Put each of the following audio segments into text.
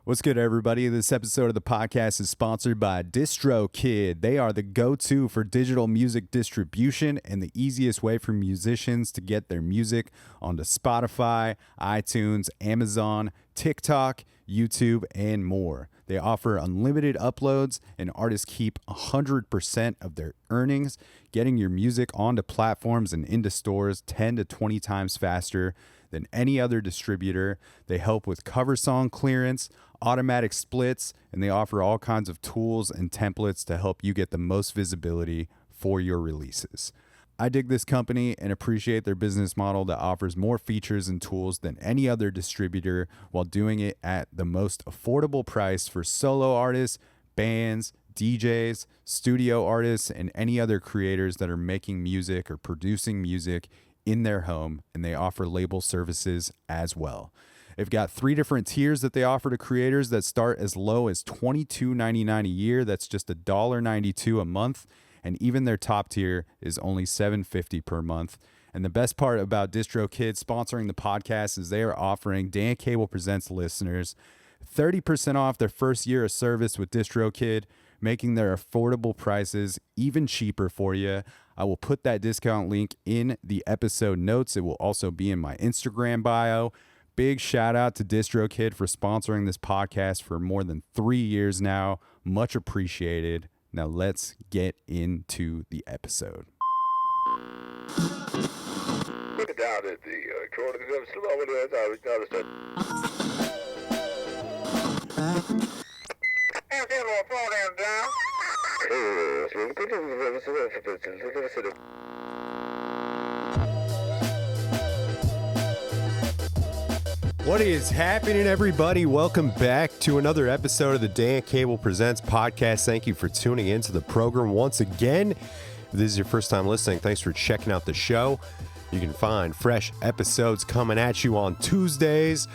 What's good, everybody? This episode of the podcast is sponsored by DistroKid. They are the go-to for digital music distribution and the easiest way for musicians to get their music onto Spotify, iTunes, Amazon, TikTok, YouTube, and more. They offer unlimited uploads, and artists keep 100% of their earnings, getting your music onto platforms and into stores 10 to 20 times faster than any other distributor. They help with cover song clearance, automatic splits, and they offer all kinds of tools and templates to help you get the most visibility for your releases. I dig this company and appreciate their business model that offers more features and tools than any other distributor while doing it at the most affordable price for solo artists, bands, DJs, studio artists, and any other creators that are making music or producing music in their home, and they offer label services as well. They've got 3 different tiers that they offer to creators that start as low as $22.99 a year. That's just $1.92 a month. And even their top tier is only $7.50 per month. And the best part about DistroKid sponsoring the podcast is they are offering Dan Cable Presents listeners 30% off their first year of service with DistroKid, making their affordable prices even cheaper for you. I will put that discount link in the episode notes. It will also be in my Instagram bio. Big shout out to DistroKid for sponsoring this podcast for more than 3 years now. Much appreciated. Now let's get into the episode. Look down at the What is happening, everybody? Welcome back to another episode of the Dan Cable Presents podcast. Thank you for tuning into the program once again. If this is your first time listening, thanks for checking out the show. You can find fresh episodes coming at you on Tuesdays.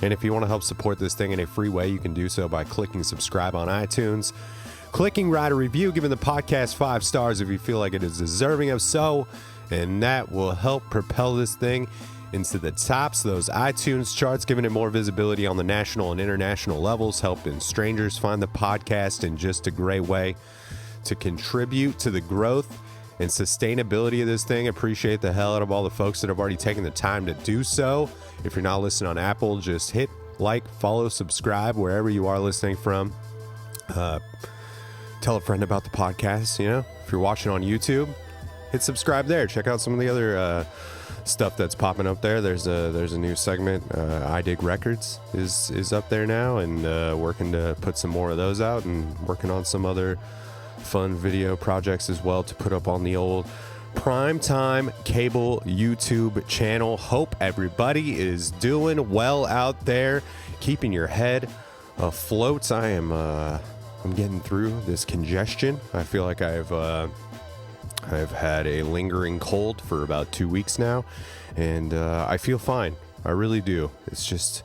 And if you want to help support this thing in a free way, you can do so by clicking subscribe on iTunes, clicking write a review, giving the podcast 5 stars if you feel like it is deserving of so, and that will help propel this thing into the tops of those iTunes charts, giving it more visibility on the national and international levels, helping strangers find the podcast in just a great way to contribute to the growth and sustainability of this thing. Appreciate the hell out of all the folks that have already taken the time to do so. If you're not listening on Apple, just hit like, follow, subscribe wherever you are listening from. Tell a friend about the podcast. You know, if you're watching on YouTube, hit subscribe there. Check out some of the other stuff that's popping up there. There's a new segment. I Dig Records is up there now, and working to put some more of those out, and working on some other fun video projects as well to put up on the old Primetime Cable YouTube channel. Hope everybody is doing well out there, keeping your head afloat. I'm getting through this congestion. I feel like I've had a lingering cold for about 2 weeks now, and I feel fine. I really do. It's just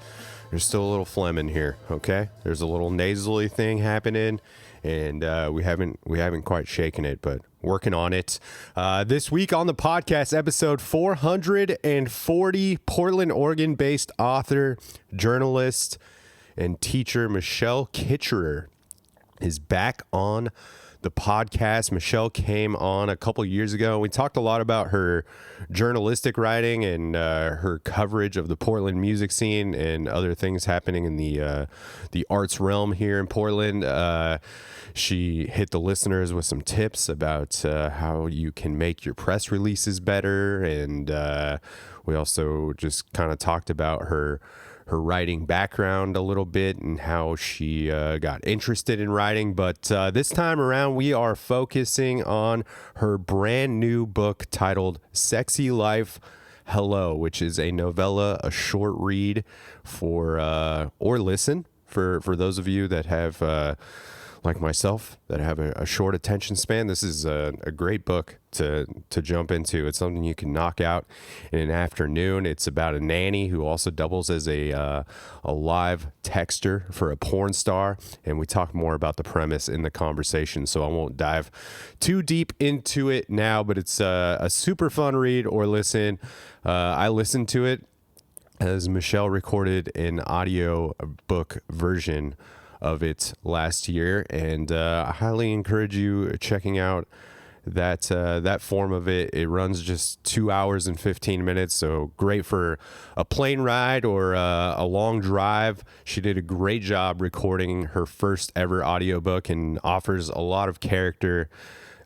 there's still a little phlegm in here. Okay, there's a little nasally thing happening, and we haven't quite shaken it, but working on it. This week on the podcast, episode 440, Portland, Oregon-based author, journalist, and teacher Michelle Kicherer is back on the podcast. Michelle came on a couple years ago. We talked a lot about her journalistic writing and her coverage of the Portland music scene and other things happening in the arts realm here in Portland. She hit the listeners with some tips about how you can make your press releases better, and we also just kind of talked about her writing background a little bit and how she got interested in writing. But this time around, we are focusing on her brand new book titled Sexy Life Hello, which is a novella, a short read for or listen for those of you that have like myself, that have a short attention span. This is a great book to jump into. It's something you can knock out in an afternoon. It's about a nanny who also doubles as a live texter for a porn star, and we talk more about the premise in the conversation, so I won't dive too deep into it now, but it's a super fun read or listen. I listened to it as Michelle recorded an audio book version of it last year, and I highly encourage you checking out that form of it. It runs just 2 hours and 15 minutes, so great for a plane ride or a long drive. She did a great job recording her first ever audiobook and offers a lot of character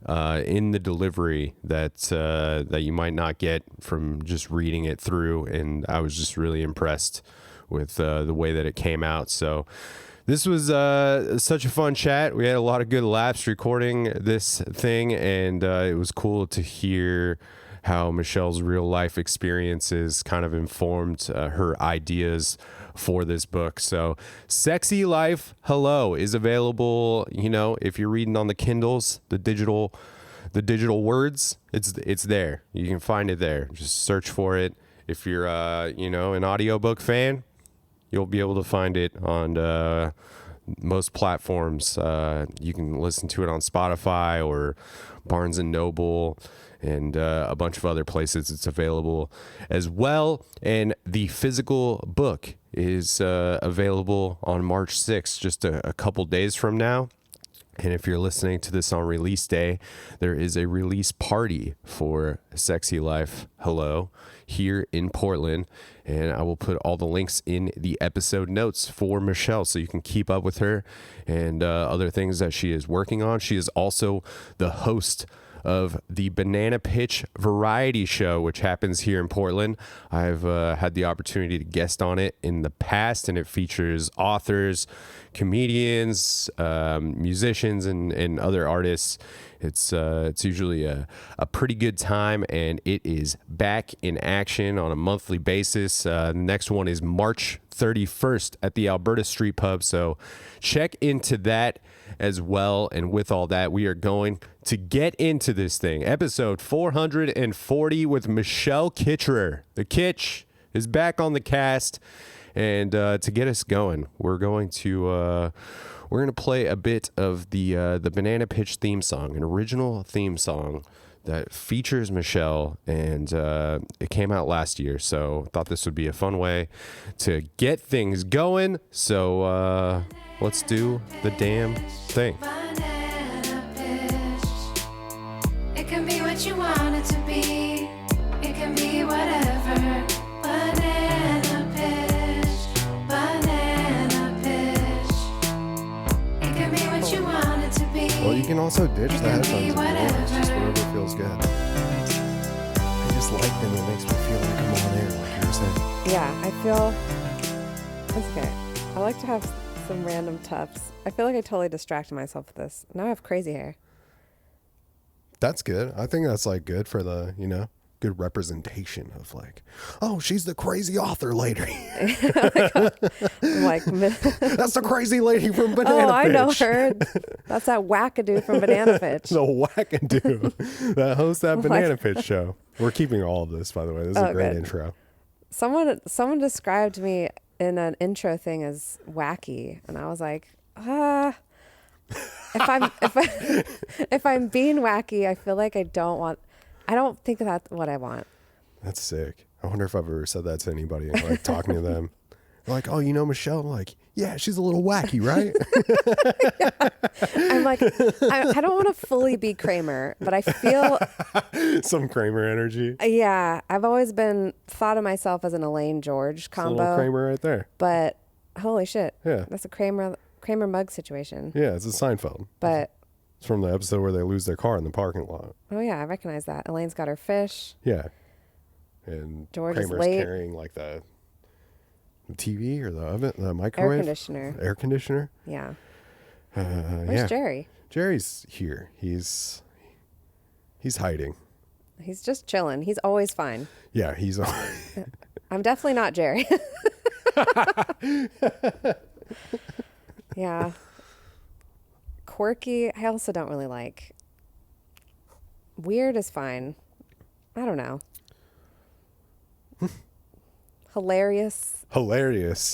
in the delivery that you might not get from just reading it through, and I was just really impressed with the way that it came out. So this was such a fun chat. We had a lot of good laughs recording this thing, and it was cool to hear how Michelle's real life experiences kind of informed her ideas for this book. So Sexy Life Hello is available, if you're reading on the Kindles, the digital words, it's there. You can find it there. Just search for it. If you're an audiobook fan, you'll be able to find it on most platforms. You can listen to it on Spotify or Barnes & Noble and a bunch of other places it's available as well. And the physical book is available on March 6th, just a couple days from now. And if you're listening to this on release day, there is a release party for Sexy Life Hello here in Portland. And I will put all the links in the episode notes for Michelle so you can keep up with her and other things that she is working on. She is also the host of the Banana Pitch Variety Show, which happens here in Portland. I've had the opportunity to guest on it in the past, and it features authors, comedians, musicians, and other artists. It's usually a pretty good time, and it is back in action on a monthly basis. The next one is March 31st at the Alberta Street Pub, so check into that as well. And with all that, we are going to get into this thing. Episode 440 with Michelle Kicherer. The Kitch is back on the cast, and to get us going, we're going to play a bit of the Banana Pitch theme song, an original theme song that features Michelle, and it came out last year, so thought this would be a fun way to get things going. So let's do the damn thing. It can be what you want it to be. It can be whatever. Banana pitch. Banana pitch. It can be what you want it to be. Well, you can also ditch the headphones if you want. It's just whatever. whatever feels good. I just like them. It makes me feel like I'm on air, like you were saying. Yeah, I feel that's okay. I like to have some random tufts. I feel like I totally distracted myself with this. Now I have crazy hair. That's good. I think that's like good for the, good representation of like, oh, she's the crazy author lady. I'm like, That's the crazy lady from Banana Pitch. oh, I know her. That's that wackadoo from Banana Pitch. The wackadoo that hosts that Banana Pitch show. We're keeping all of this, by the way. This is a great good. intro. Someone described me in an intro thing as wacky, and I was like, if I'm being wacky, I feel like I don't think that's what I want. That's sick. I wonder if I've ever said that to anybody, like talking to them. Like, oh, Michelle? I'm like, yeah, she's a little wacky, right? I'm like, I don't want to fully be Kramer, but I feel some Kramer energy. Yeah, I've always thought of myself as an Elaine George combo. It's a little Kramer right there. But holy shit, yeah, that's a Kramer mug situation. Yeah, it's a Seinfeld. But it's from the episode where they lose their car in the parking lot. Oh yeah, I recognize that. Elaine's got her fish. Yeah, and George Kramer's is late. carrying like the TV or the oven, the microwave, Air conditioner. Yeah. Where's Jerry? Jerry's here. He's hiding. He's just chilling. He's always fine. Yeah, he's. I'm definitely not Jerry. Yeah. Quirky, I also don't really like. Weird is fine. I don't know. Hilarious.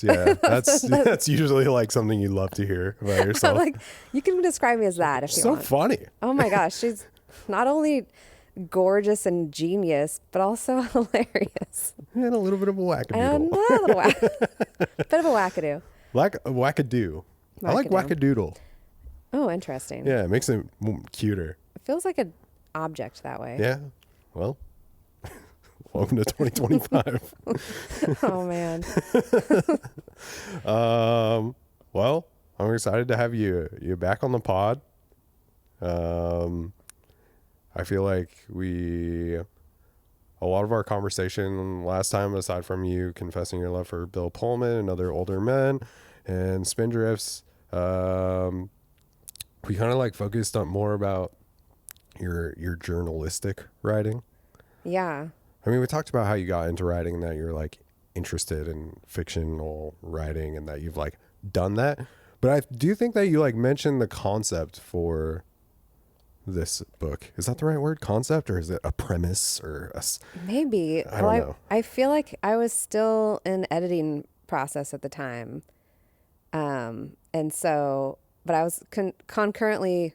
Yeah, that's usually like something you love to hear about yourself. Like, you can describe me as that if you so want. Funny. Oh my gosh, she's not only gorgeous and genius, but also hilarious. And a little bit of a And wackadoodle. a little bit of a wackadoo. Like a wackadoo. I like Wackadoo. wackadoodle. Oh, interesting. Yeah, it makes it cuter. It feels like an object that way. Yeah. Well, welcome to 2025. Oh, man. Well, I'm excited to have you back on the pod. I feel like a lot of our conversation last time, aside from you confessing your love for Bill Pullman and other older men and Spindrifts, we kind of like focused on more about your journalistic writing. Yeah. I mean, we talked about how you got into writing and that you're like interested in fictional writing and that you've like done that. But I do think that you like mentioned the concept for this book. Is that the right word? Concept, or is it a premise or Maybe. I don't know. I feel like I was still in editing process at the time. And so, but I was concurrently,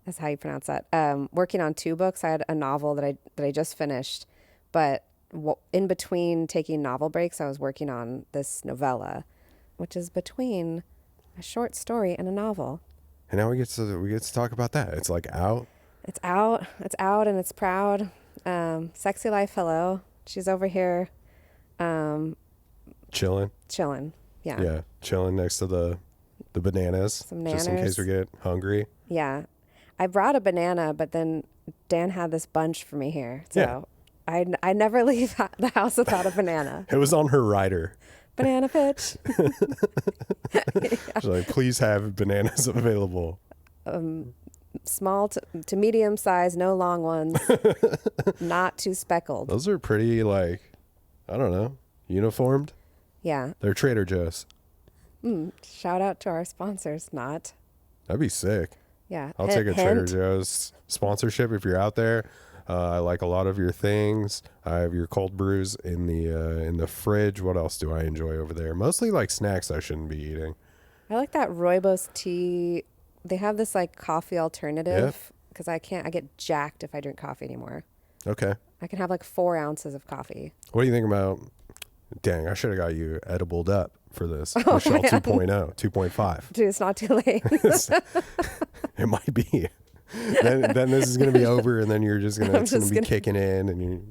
that's how you pronounce that, working on 2 books. I had a novel that I just finished, but in between taking novel breaks, I was working on this novella, which is between a short story and a novel. And now we get to talk about that. It's like out. It's out, and it's proud. Sexy Life, hello. She's over here, Chilling. Yeah. Yeah, chilling next to the bananas. Some just in case nanners. we get hungry. Yeah. I brought a banana, but then Dan had this bunch for me here. So I never leave the house without a banana. It was on her rider. Banana pitch. She's like, please have bananas available. Small to medium size, no long ones. Not too speckled. Those are pretty, like, I don't know, uniformed. Yeah. They're Trader Joe's. Shout out to our sponsors. Not. That'd be sick. Yeah. I'll take a Hint. Trader Joe's sponsorship if you're out there. I like a lot of your things. I have your cold brews in the fridge. What else do I enjoy over there? Mostly like snacks I shouldn't be eating. I like that rooibos tea. They have this like coffee alternative because I get jacked if I drink coffee anymore. Okay. I can have like 4 ounces of coffee. What do you think about? Dang, I should have got you edibled up for this. Michelle 2.0, 2.5. Dude, it's not too late. It might be. Then this is gonna be over, and then it's gonna be kicking in, and you.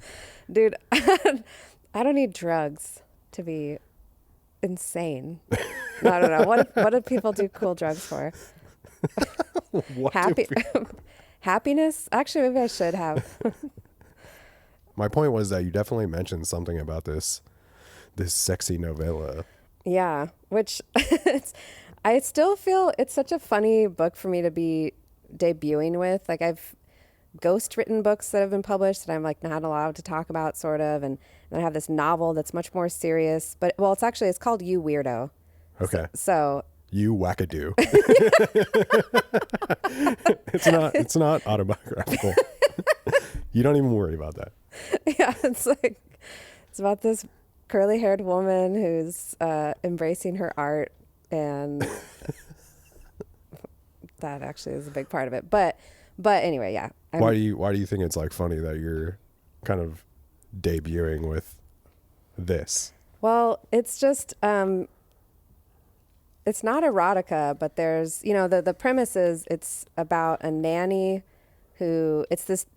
Dude, I don't need drugs to be insane. No, I don't know. What do people do cool drugs for? What do Happiness? Actually, maybe I should have. My point was that you definitely mentioned something about this sexy novella. Yeah, which I still feel it's such a funny book for me to be debuting with. Like I've ghost written books that have been published that I'm like not allowed to talk about, sort of, and then I have this novel that's much more serious. But well, it's called You Weirdo. Okay. So You wackadoo. It's not autobiographical. You don't even worry about that. yeah, it's about this curly haired woman who's embracing her art, and that actually is a big part of it. But anyway, yeah. Why do you think it's like funny that you're kind of debuting with this? Well, it's just it's not erotica, but there's the premise is it's about a nanny who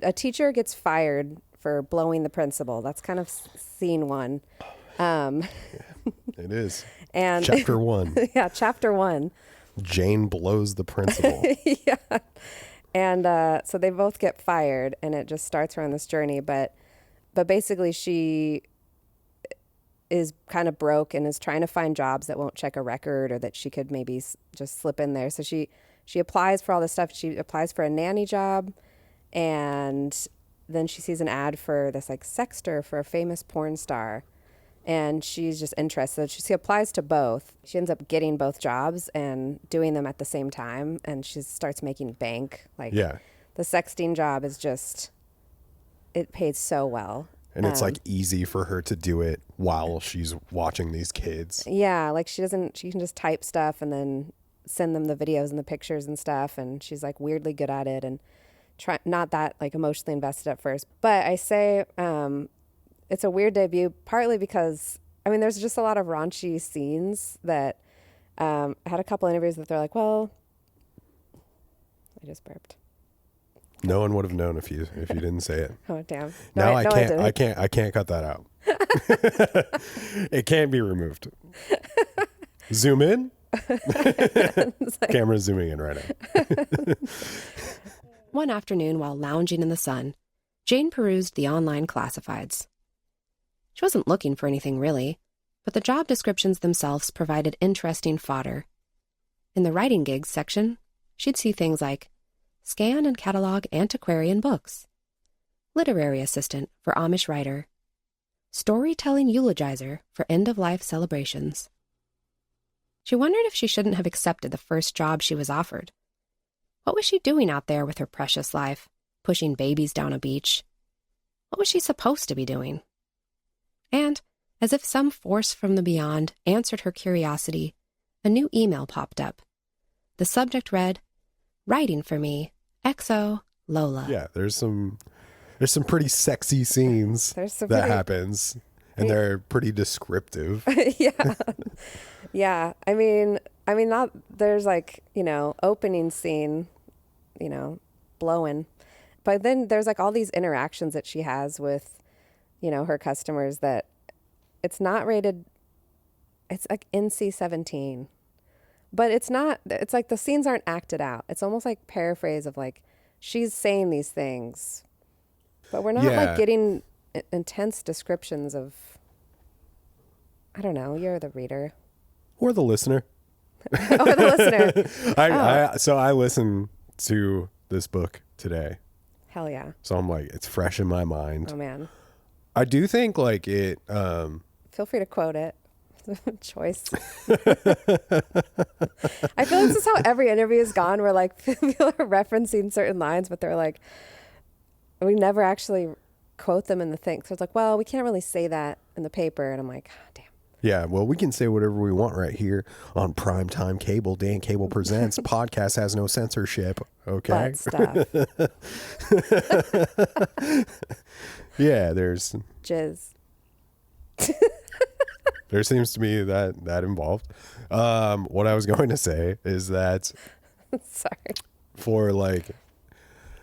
a teacher gets fired for blowing the principal. That's kind of scene 1. It is. And Chapter 1. Yeah, chapter 1. Jane blows the principal. Yeah. And so they both get fired, and it just starts her on this journey. But basically, she is kind of broke and is trying to find jobs that won't check a record or that she could maybe just slip in there. So she applies for all this stuff. She applies for a nanny job, and then she sees an ad for this like sexter for a famous porn star. And she's just interested. She applies to both. She ends up getting both jobs and doing them at the same time. And she starts making bank. Like, Yeah. The sexting job is just, it pays so well. And it's like easy for her to do it while she's watching these kids. Yeah, like she can just type stuff and then send them the videos and the pictures and stuff. And she's like weirdly good at it. And not that like emotionally invested at first. But I say it's a weird debut, partly because I mean there's just a lot of raunchy scenes that I had a couple interviews that they're like, well, I just burped. No one would have known if you didn't say it. Oh damn! No, I can't. didn't. I can't cut that out. It can't be removed. Zoom in. Camera's zooming in right now. One afternoon, while lounging in the sun, Jane perused the online classifieds. She wasn't looking for anything really, but the job descriptions themselves provided interesting fodder. In the writing gigs section, she'd see things like scan and catalog antiquarian books, literary assistant for Amish writer, storytelling eulogizer for end-of-life celebrations. She wondered if she shouldn't have accepted the first job she was offered. What was she doing out there with her precious life, pushing babies down a beach? What was she supposed to be doing? And, as if some force from the beyond answered her curiosity, a new email popped up. The subject read, "Writing for me, XO, Lola." Yeah, there's some pretty sexy scenes that happens, and they're pretty descriptive. Yeah. Yeah. I mean, not, there's like, opening scene, blowing. But then there's like all these interactions that she has with, her customers that it's not rated, it's like NC-17. But it's not, it's like the scenes aren't acted out. It's almost like paraphrase of like, she's saying these things, but we're not like getting intense descriptions of, I don't know, you're the reader. Or the listener. Or the listener. So I listened to this book today. Hell yeah. So I'm like, it's fresh in my mind. Oh man. I do think like it. Feel free to quote it. Choice. I feel this is how every interview has gone, where like people are referencing certain lines, but they're like, we never actually quote them in the thing. So it's like, well, we can't really say that in the paper. And I'm like, oh, damn. Yeah, well, we can say whatever we want right here on Primetime Cable. Dan Cable Presents. Podcast has no censorship. Okay. Butt stuff. Yeah, there's Jizz. there seems to be that involved. What I was going to say is that Sorry. for like,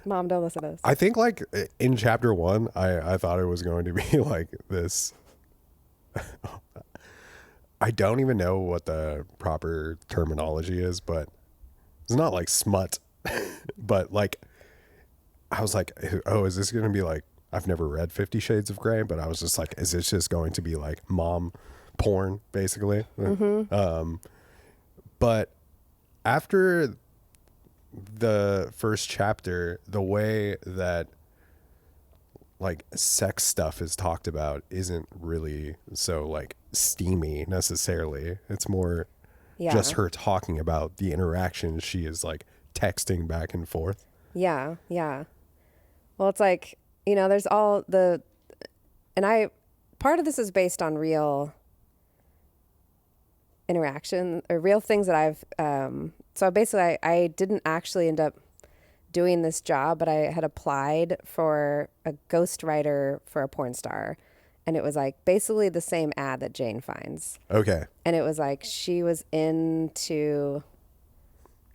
Mom, don't listen to this. I think like in chapter 1, I thought it was going to be like this. I don't even know what the proper terminology is, but it's not like smut, but like, I was like, oh, is this going to be like, I've never read 50 Shades of Grey, but I was just like, is this just going to be like mom porn, basically? Mm-hmm. But after the first chapter, the way that like sex stuff is talked about isn't really so like steamy necessarily. It's more just her talking about the interactions she is like texting back and forth. Yeah. Yeah. Well, it's like, there's all part of this is based on real interaction or real things that I've, so basically I didn't actually end up doing this job, but I had applied for a ghostwriter for a porn star. And it was like basically the same ad that Jane finds. Okay. And it was like she was into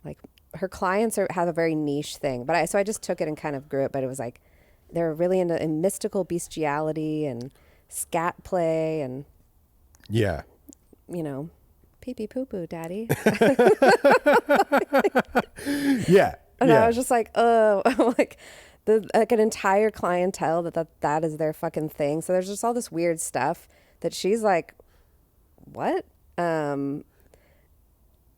like her clients have a very niche thing. But so I just took it and kind of grew it. But it was like they're really into mystical bestiality and scat play and yeah, pee pee poo poo, daddy. Yeah. And I was just like, oh, like an entire clientele that is their fucking thing. So there's just all this weird stuff that she's like, what?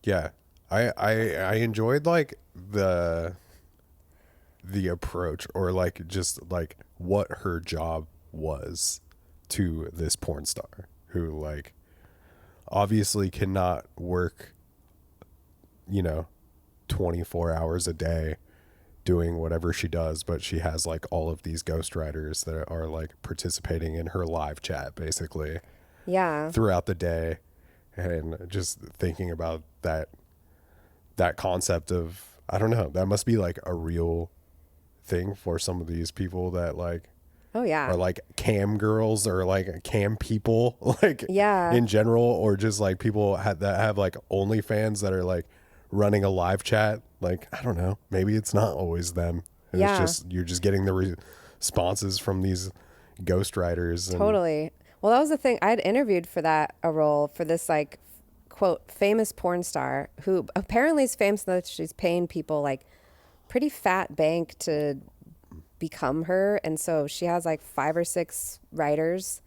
Yeah. I enjoyed like the approach or like just like what her job was to this porn star who like obviously cannot work, 24 hours a day doing whatever she does, but she has like all of these ghostwriters that are like participating in her live chat basically throughout the day. And just thinking about that concept of, I don't know, that must be like a real thing for some of these people that like Oh yeah. are like cam girls or like cam people, like Yeah. in general, or just like people that have like OnlyFans that are like running a live chat. Like, I don't know, maybe it's not always them. And Yeah. it's just, you're just getting the responses from these ghostwriters. Totally. Well, that was the thing. I had interviewed for a role for this like quote famous porn star who apparently is famous that she's paying people like pretty fat bank to become her, and so she has like 5 or 6 writers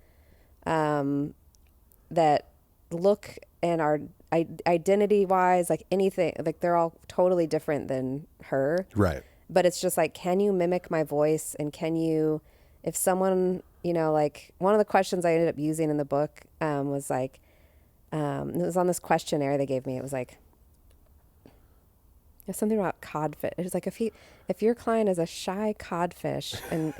that look and are identity wise like anything, like they're all totally different than her. Right. But it's just like, can you mimic my voice, and can you, if someone, you know, like one of the questions I ended up using in the book was like, it was on this questionnaire they gave me. It was like, there's something about codfish. It was like, if your client is a shy codfish and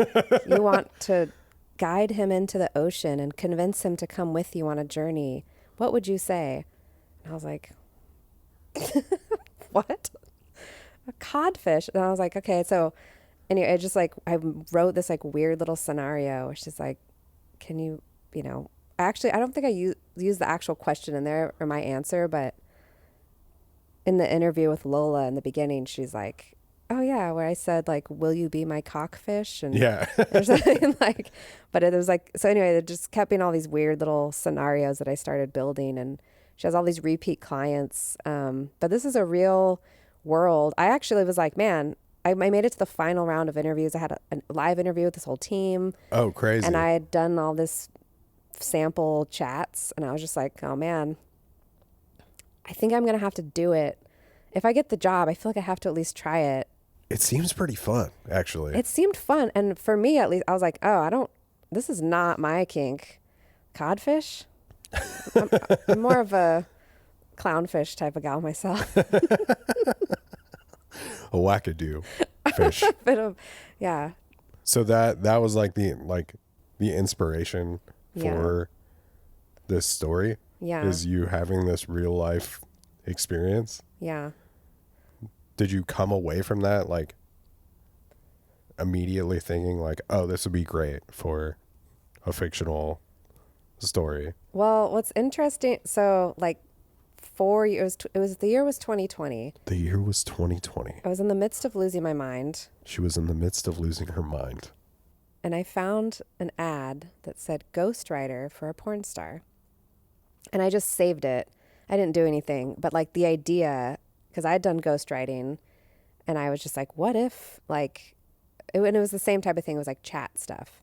you want to guide him into the ocean and convince him to come with you on a journey, what would you say? And I was like, what? A codfish? And I was like, okay. So anyway, I just like, I wrote this like weird little scenario. It's just like, can you, you know, actually, I don't think I used the actual question in there or my answer, but in the interview with Lola in the beginning, she's like, oh yeah, where I said like, will you be my cockfish? And Yeah. or something like, but it was like, so anyway, it just kept being all these weird little scenarios that I started building, and she has all these repeat clients. But this is a real world. I actually was like, man, I made it to the final round of interviews. I had a live interview with this whole team. Oh, crazy. And I had done all this sample chats, and I was just like, oh man, I think I'm going to have to do it. If I get the job, I feel like I have to at least try it. It seems pretty fun, actually. It seemed fun. And for me, at least, I was like, oh, this is not my kink. Codfish? I'm more of a clownfish type of gal myself. A wackadoo fish. Bit of, yeah. So that was like the inspiration for this story. Yeah. Is you having this real life experience. Yeah. Did you come away from that like immediately thinking like, oh, this would be great for a fictional story? Well, what's interesting, so like 4 years, the year was 2020. The year was 2020. I was in the midst of losing my mind, She was in the midst of losing her mind. and I found an ad that said ghostwriter for a porn star. And I just saved it. I didn't do anything, but like the idea, because I had done ghostwriting, and I was just like, what if like, and it was the same type of thing. It was like chat stuff.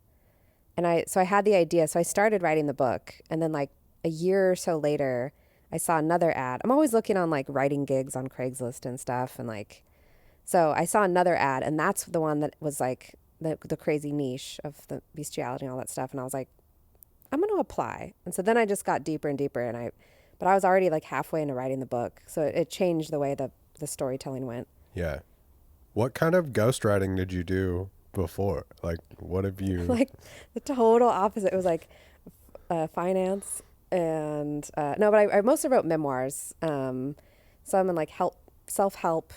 And so I had the idea. So I started writing the book, and then like a year or so later, I saw another ad. I'm always looking on like writing gigs on Craigslist and stuff. And like, so I saw another ad, and that's the one that was like the crazy niche of the bestiality and all that stuff. And I was like, I'm going to apply. And so then I just got deeper and deeper, but I was already like halfway into writing the book. So it changed the way the storytelling went. Yeah. What kind of ghostwriting did you do before? Like, what have you... Like the total opposite. It was like finance and no, but I mostly wrote memoirs. Some in like self-help,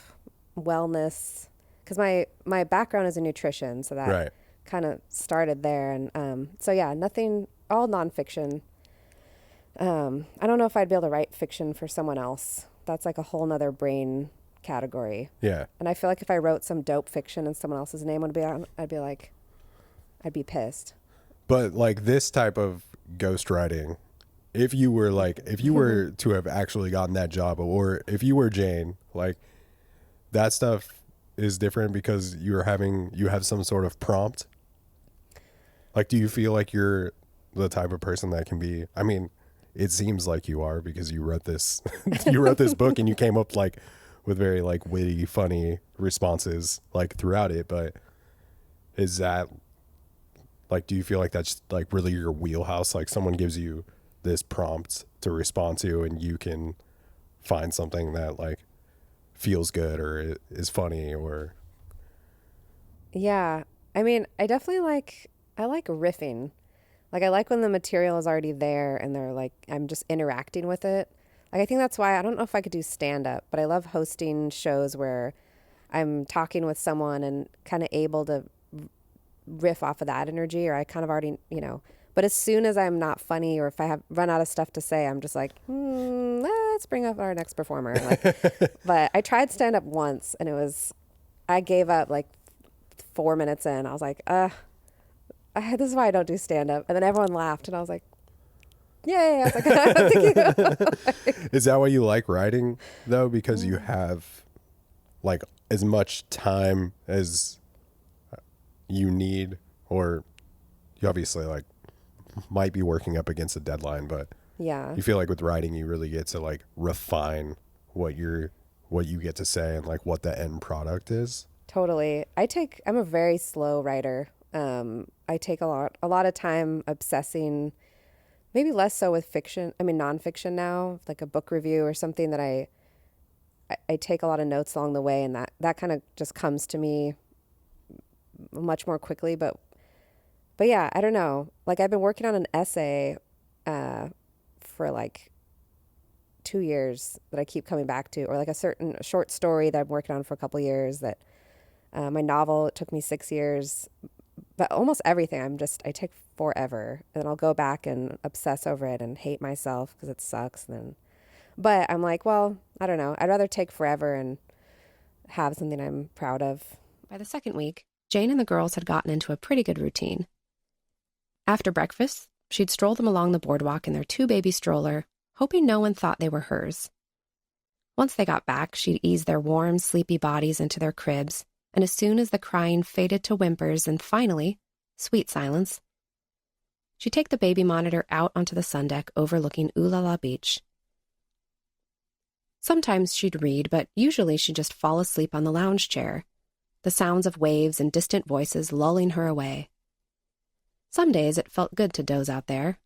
wellness, because my background is in nutrition, so that Right. kind of started there. And so yeah, nothing, all nonfiction. I don't know if I'd be able to write fiction for someone else. That's like a whole nother brain category. Yeah. And I feel like if I wrote some dope fiction and someone else's name would be on, I'd be pissed. But like this type of ghostwriting, if you were to have actually gotten that job, or if you were Jane, like that stuff is different because you have some sort of prompt. Like, do you feel like you're the type of person that can be, I mean, it seems like you are because you wrote this, book and you came up like with very like witty, funny responses like throughout it. But is that like, do you feel like that's like really your wheelhouse? Like someone gives you this prompt to respond to and you can find something that like feels good or is funny or... Yeah. I mean, I like riffing. Like I like when the material is already there and they're like, I'm just interacting with it. Like I think that's why I don't know if I could do stand up, but I love hosting shows where I'm talking with someone and kind of able to riff off of that energy, or I kind of already, but as soon as I'm not funny, or if I have run out of stuff to say, I'm just like, let's bring up our next performer. But I tried stand up once, and I gave up like 4 minutes in. I was like, this is why I don't do stand up. And then everyone laughed, and I was like, yay. I was like, thank you. Is that why you like writing though? Because you have like as much time as you need, or you obviously like might be working up against a deadline, but Yeah. you feel like with writing you really get to like refine what you get to say and like what the end product is. Totally. I'm a very slow writer. I take a lot of time obsessing, maybe less so with nonfiction now, like a book review or something that I take a lot of notes along the way, and that kind of just comes to me much more quickly. But yeah, I don't know. Like I've been working on an essay for like 2 years that I keep coming back to, or like a short story that I'm working on for a couple of years. That my novel, it took me 6 years, but almost everything I take forever, and I'll go back and obsess over it and hate myself because it sucks. But I'm like, well, I don't know. I'd rather take forever and have something I'm proud of. By the second week, Jane and the girls had gotten into a pretty good routine. After breakfast, she'd stroll them along the boardwalk in their 2-baby stroller, hoping no one thought they were hers. Once they got back, she'd ease their warm, sleepy bodies into their cribs, and as soon as the crying faded to whimpers and finally, sweet silence, she'd take the baby monitor out onto the sun deck overlooking Ooh La La Beach. Sometimes she'd read, but usually she'd just fall asleep on the lounge chair, the sounds of waves and distant voices lulling her away. Some days it felt good to doze out there,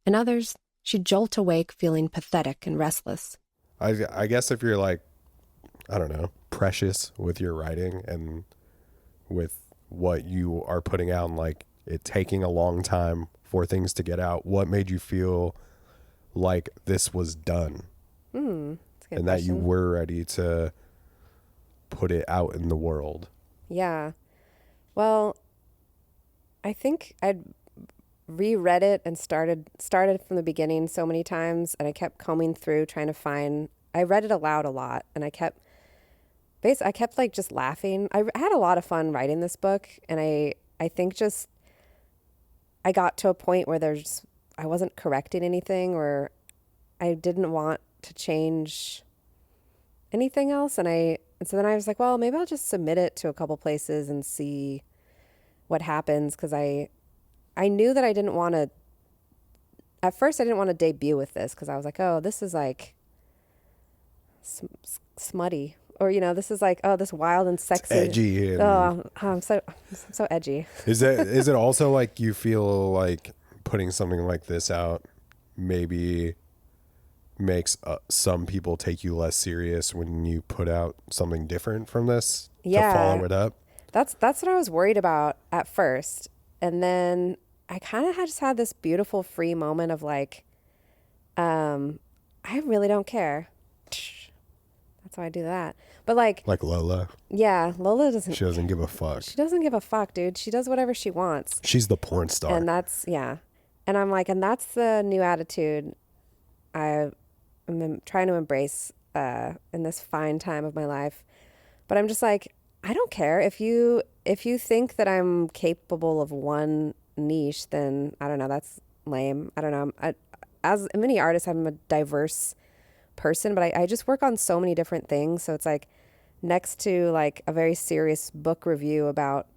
and others she'd jolt awake feeling pathetic and restless. I guess if you're like, I don't know, precious with your writing and with what you are putting out, and like it taking a long time for things to get out, what made you feel like this was done? That's a good And that you question. were ready to put it out in the world? Yeah. Well, I think I'd reread it and started from the beginning so many times, and I kept combing through trying to find. I read it aloud a lot, and I kept like just laughing. I had a lot of fun writing this book, and I think just I got to a point where I wasn't correcting anything, or I didn't want to change anything else, and so then I was like, well, maybe I'll just submit it to a couple places and see what happens, because I knew that I didn't want to. At first, I didn't want to debut with this because I was like, oh, this is like smutty, or this is like, oh, this wild and sexy, It's edgy. And I'm so edgy. is it also like you feel like putting something like this out maybe makes some people take you less serious when you put out something different from this to follow it up? That's what I was worried about at first. And then I kind of just had this beautiful free moment of like, I really don't care. That's why I do that. But like Lola. Yeah, Lola doesn't. She doesn't give a fuck. She doesn't give a fuck, dude. She does whatever she wants. She's the porn star. And and I'm like, and that's the new attitude I'm trying to embrace in this fine time of my life. But I'm just like, I don't care if you think that I'm capable of one niche, then I don't know, that's lame. I don't know. As many artists, I'm a diverse person, but I just work on so many different things. So it's like next to like a very serious book review about,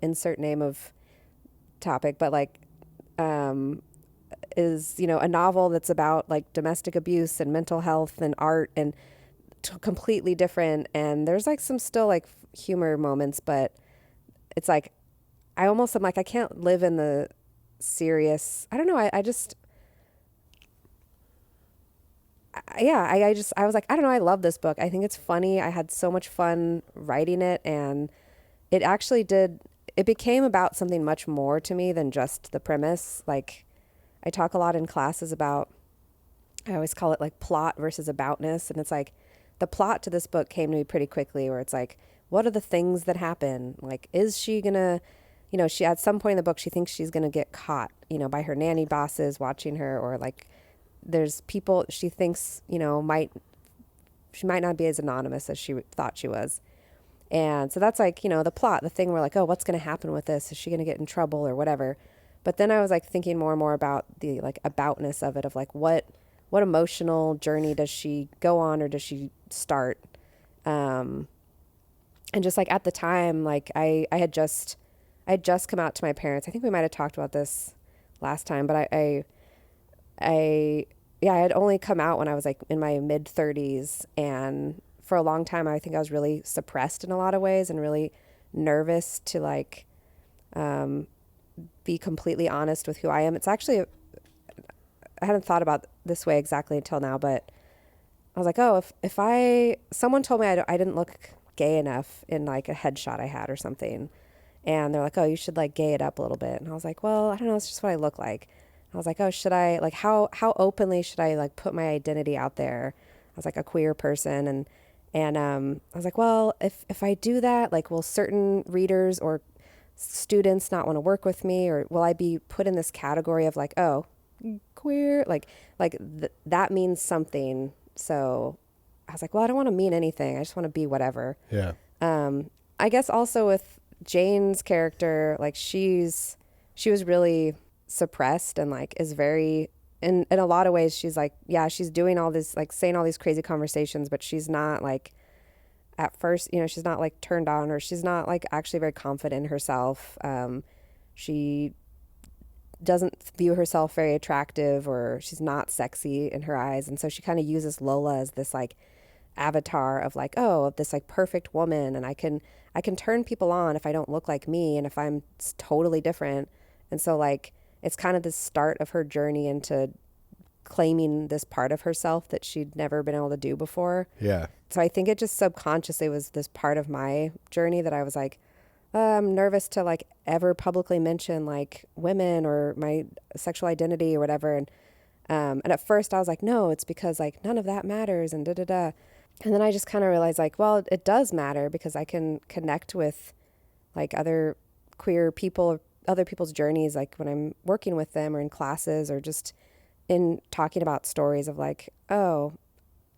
insert name of topic, but like is, a novel that's about like domestic abuse and mental health and art and completely different. And there's like some still like humor moments, but it's like, I'm like, I can't live in the serious, I don't know. I was like, I don't know. I love this book. I think it's funny. I had so much fun writing it, and it became about something much more to me than just the premise. Like I talk a lot in classes about, I always call it like plot versus aboutness. And it's like the plot to this book came to me pretty quickly, where it's like, what are the things that happen? Like, is she gonna, she at some point in the book, she thinks she's gonna get caught, by her nanny bosses watching her, or like there's people she thinks, she might not be as anonymous as she thought she was. And so that's like, the plot, the thing where like, oh, what's going to happen with this? Is she going to get in trouble or whatever? But then I was like thinking more and more about the like aboutness of it, of like what emotional journey does she go on, or does she start? And just like at the time, like I had just come out to my parents. I think we might have talked about this last time, but I had only come out when I was like in my mid 30s, and for a long time, I think I was really suppressed in a lot of ways and really nervous to like be completely honest with who I am. It's actually, I hadn't thought about this way exactly until now, but I was like, oh, if someone told me I didn't look gay enough in like a headshot I had or something, and they're like, oh, you should like gay it up a little bit. And I was like, well, I don't know, it's just what I look like. I was like, oh, should I like, how openly should I like put my identity out there? I was like a queer person, and I was like, well, if I do that, like, will certain readers or students not want to work with me, or will I be put in this category of like, oh, queer, that means something. So I was like, well, I don't want to mean anything. I just want to be whatever. Yeah. I guess also with Jane's character, like she was really suppressed and like is very, in a lot of ways, she's like, yeah, she's doing all this, like saying all these crazy conversations, but she's not like, at first, she's not like turned on, or she's not like actually very confident in herself. She doesn't view herself very attractive, or she's not sexy in her eyes. And so she kind of uses Lola as this like avatar of like, oh, this like perfect woman. And I can turn people on if I don't look like me, and if I'm totally different. And so like, it's kind of the start of her journey into claiming this part of herself that she'd never been able to do before. Yeah. So I think it just subconsciously was this part of my journey that I was like, I'm nervous to like ever publicly mention like women or my sexual identity or whatever. And at first I was like, no, it's because like none of that matters and da da da. And then I just kind of realized like, well, it does matter, because I can connect with like other queer people, other people's journeys, like when I'm working with them or in classes, or just in talking about stories of like, oh,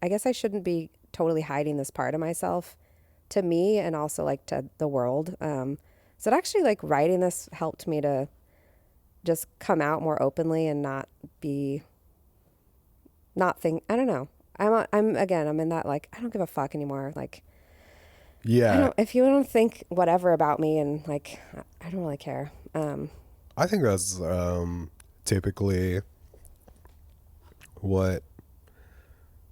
I guess I shouldn't be totally hiding this part of myself, to me and also like to the world. So it actually like writing this helped me to just come out more openly and not think, I don't know. I'm in that like, I don't give a fuck anymore. Like, Yeah. if you don't think whatever about me, and like, I don't really care. I think that's typically what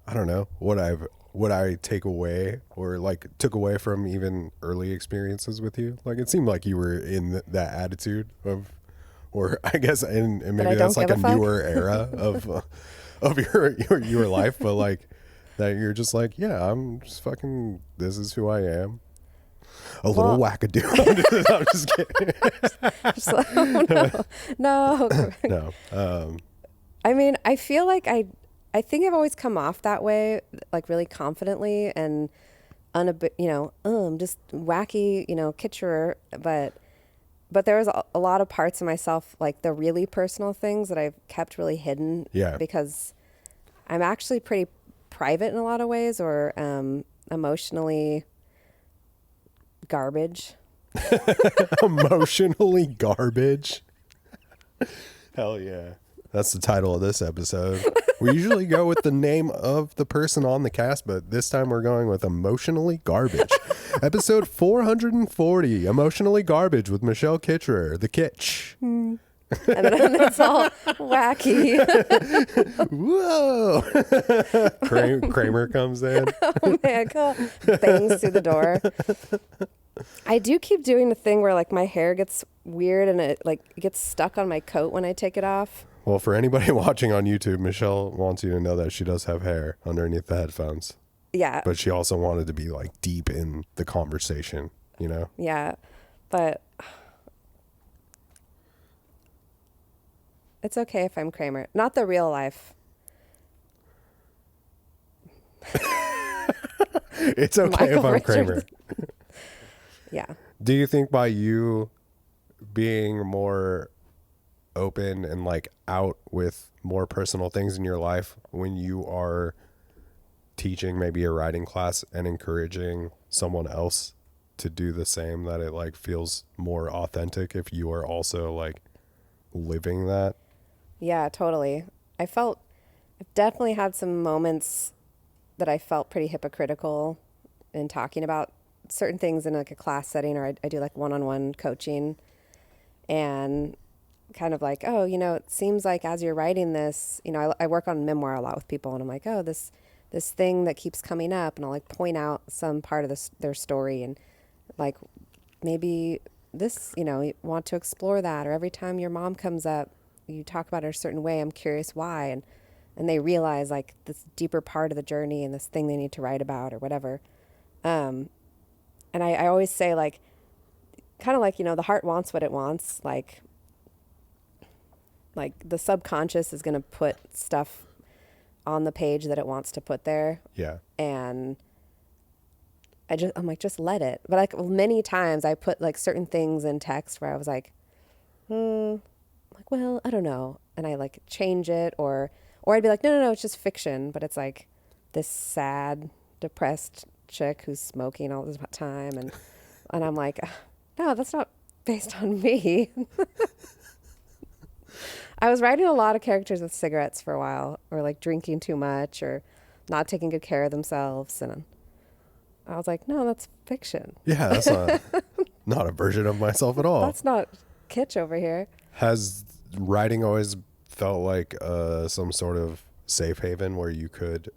I take away, or like took away from even early experiences with you. Like, it seemed like you were in that attitude of, or I guess, and maybe that's like a newer era of your life, but like that you're just like, yeah, I'm just fucking, this is who I am. A little wackadoo. I'm just kidding. Oh, no. No. I mean, I feel like I think I've always come off that way, like really confidently and just wacky, Kicherer. But there was a lot of parts of myself, like the really personal things, that I've kept really hidden. Yeah. Because I'm actually pretty private in a lot of ways, or emotionally garbage. Emotionally garbage. Hell yeah. That's the title of this episode. We usually go with the name of the person on the cast, but this time we're going with Emotionally Garbage. Episode 440, Emotionally Garbage with Michelle Kicherer, the Kitch. And then it's all wacky. Whoa. Kramer comes in. Oh man, bangs through the door. I do keep doing the thing where like my hair gets weird and it like gets stuck on my coat when I take it off. Well, for anybody watching on YouTube, Michelle wants you to know that she does have hair underneath the headphones. Yeah. But she also wanted to be like deep in the conversation, Yeah. But it's okay if I'm Kramer. Not the real life. It's okay if Michael I'm Richards. Kramer. Yeah. Do you think by you being more open and like out with more personal things in your life when you are teaching maybe a writing class and encouraging someone else to do the same, that it like feels more authentic if you are also like living that? Yeah, totally. I've definitely had some moments that I felt pretty hypocritical in talking about certain things in like a class setting, or I do like one-on-one coaching, and kind of like, oh, it seems like as you're writing this, I work on memoir a lot with people, and I'm like, oh, this thing that keeps coming up, and I'll like point out some part of their story, and like maybe this, you want to explore that, or every time your mom comes up, you talk about it a certain way. I'm curious why, and they realize like this deeper part of the journey and this thing they need to write about or whatever. And I always say like, kind of like, the heart wants what it wants. Like the subconscious is going to put stuff on the page that it wants to put there. Yeah. And I'm like, just let it. But like many times I put like certain things in text where I was like, like, well, I don't know. And I like change it, or I'd be like, no, it's just fiction. But it's like this sad, depressed chick who's smoking all the time. And I'm like, no, that's not based on me. I was writing a lot of characters with cigarettes for a while, or like drinking too much, or not taking good care of themselves. And I was like, no, that's fiction. Yeah, that's not a version of myself at all. That's not kitsch over here. Has writing always felt like some sort of safe haven where you could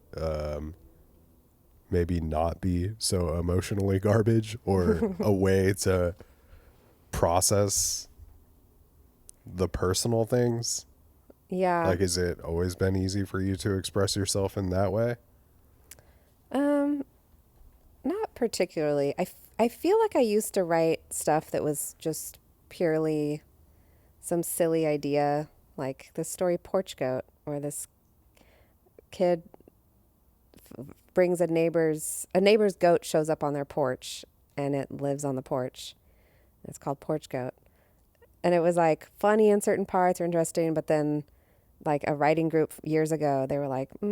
maybe not be so emotionally garbage, or a way to process the personal things? Yeah. Like, has it always been easy for you to express yourself in that way? Not particularly. I feel like I used to write stuff that was just purely some silly idea, like the story Porch Goat, where this kid brings a neighbor's goat shows up on their porch, and it lives on the porch. It's called Porch Goat. And it was like funny in certain parts or interesting, but then like a writing group years ago, they were like, I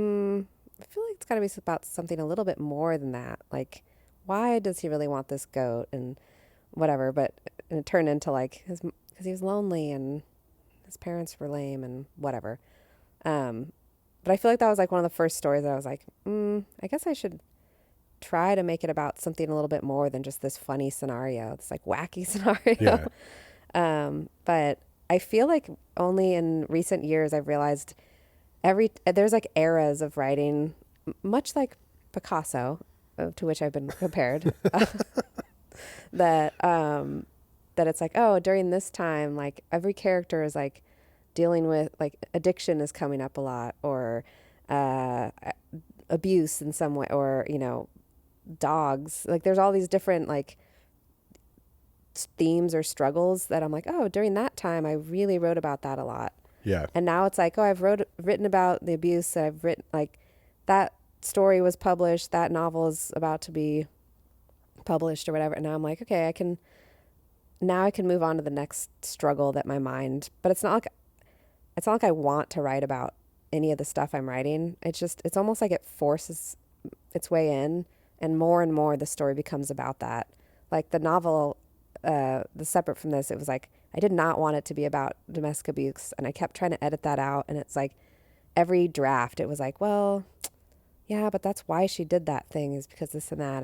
feel like it's got to be about something a little bit more than that. Like, why does he really want this goat and whatever? But it turned into like because he was lonely and his parents were lame and whatever. But I feel like that was like one of the first stories that I was like, I guess I should try to make it about something a little bit more than just this funny scenario, this like wacky scenario. Yeah. But I feel like only in recent years I've realized there's like eras of writing, much like Picasso, to which I've been compared, that it's like, oh, during this time, like every character is like dealing with like addiction is coming up a lot, or abuse in some way, or dogs. Like there's all these different like themes or struggles that I'm like, oh, during that time I really wrote about that a lot. Yeah. And now it's like, oh, I've written about the abuse. I've written like that story was published. That novel is about to be published or whatever. And now I'm like, okay, I can move on to the next struggle that my mind, but it's not like I want to write about any of the stuff I'm writing. It's almost like it forces its way in, and more the story becomes about that. Like the novel, the separate from this, it was like, I did not want it to be about domestic abuse, and I kept trying to edit that out. And it's like every draft, it was like, well, yeah, but that's why she did that thing, is because this and that.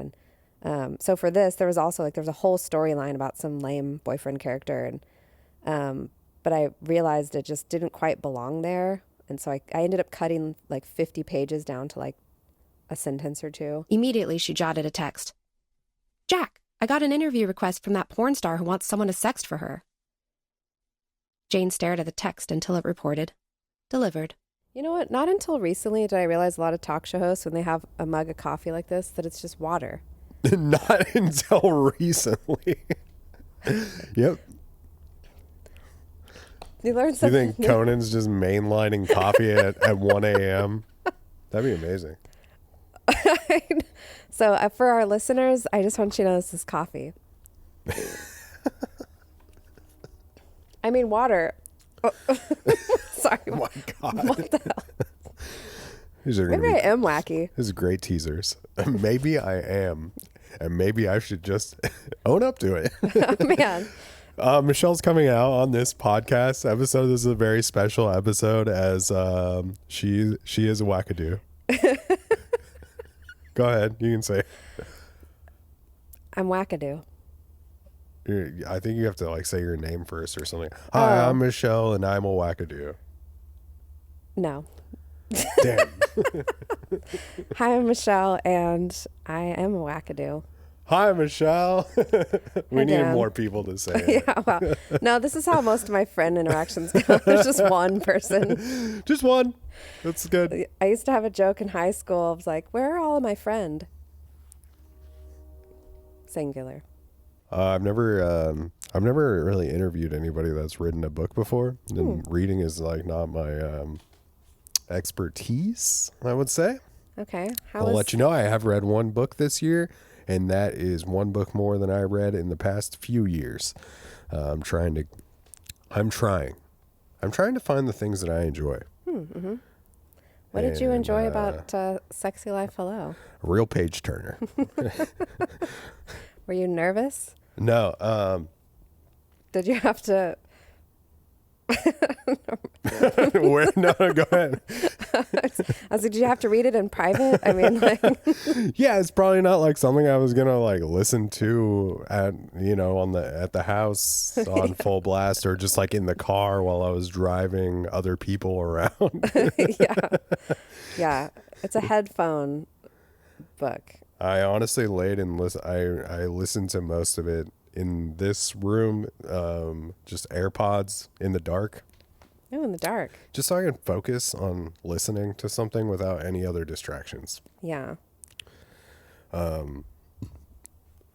And so for this, there was also like, there was a whole storyline about some lame boyfriend character. And but I realized it just didn't quite belong there. And so I ended up cutting like 50 pages down to like a sentence or two. Immediately, she jotted a text. Jack, I got an interview request from that porn star who wants someone to sext for her. Jane stared at the text until it reported, delivered. You know what? Not until recently did I realize a lot of talk show hosts, when they have a mug of coffee like this, that it's just water. Not until recently. Yep. You learn You something. think Conan's just mainlining coffee at 1 a.m.? That'd be amazing. So for our listeners, I just want you to know this is coffee. I mean water. Oh. Sorry. Oh my God. What the hell? These are gonna Maybe I be, am wacky. this is great teasers. Maybe I am. And maybe I should just own up to it. Oh, man. Michelle's coming out on this podcast episode. This is a very special episode as she is a wackadoo. Go ahead. You can say. I'm wackadoo. I think you have to like say your name first or something. Hi, I'm Michelle and I'm a wackadoo. No. Damn. Hi, I'm Michelle, and I am a wackadoo. Hi, Michelle. We need Dan. more people to say it. Yeah, well, no, this is how most of my friend interactions go. There's just one person. Just one. That's good. I used to have a joke in high school. I was like, where are all of my friend? Singular. I've never really interviewed anybody that's written a book before. And reading is like not my expertise, I would say. Okay. I'll let you know I have read one book this year, and that is one book more than I read in the past few years. I'm trying to find the things that I enjoy. Mm-hmm. What did you enjoy about Sexy Life Hello? A real page turner. Were you nervous? No. Did you have to? No, go ahead. I was like, did you have to read it in private? I mean, like, Yeah, it's probably not like something I was gonna like listen to at at the house on full blast or just like in the car while I was driving other people around. yeah, it's a headphone book. I honestly laid and I listened to most of it in this room, just AirPods in the dark. Oh, in the dark. Just so I can focus on listening to something without any other distractions. Yeah.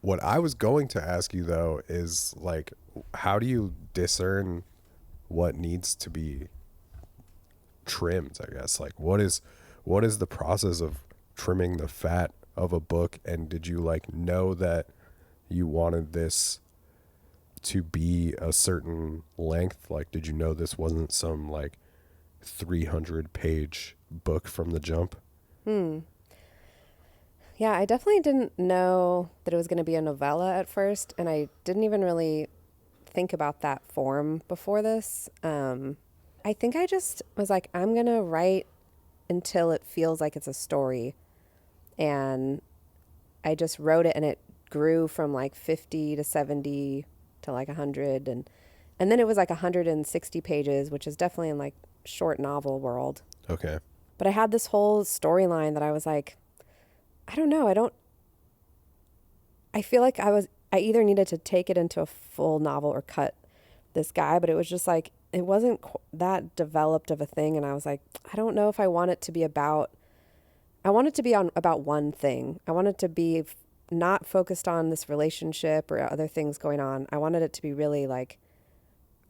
What I was going to ask you though is like, how do you discern what needs to be trimmed? I guess like what is the process of trimming the fat of a book, and did you like know that you wanted this to be a certain length? Like, did you know this wasn't some like 300-page book from the jump? Yeah, I definitely didn't know that it was going to be a novella at first, and I didn't even really think about that form before this. I think I just was like, I'm going to write until it feels like it's a story. And I just wrote it, and it grew from like 50 to 70 to like 100. And then it was like 160 pages, which is definitely in like short novel world. Okay. But I had this whole storyline that I was like, I don't know. I feel like I either needed to take it into a full novel or cut this guy, but it was just like, it wasn't that developed of a thing. And I was like, I don't know if I want it to be about, I want it to be about one thing. I want it to be not focused on this relationship or other things going on. I wanted it to be really like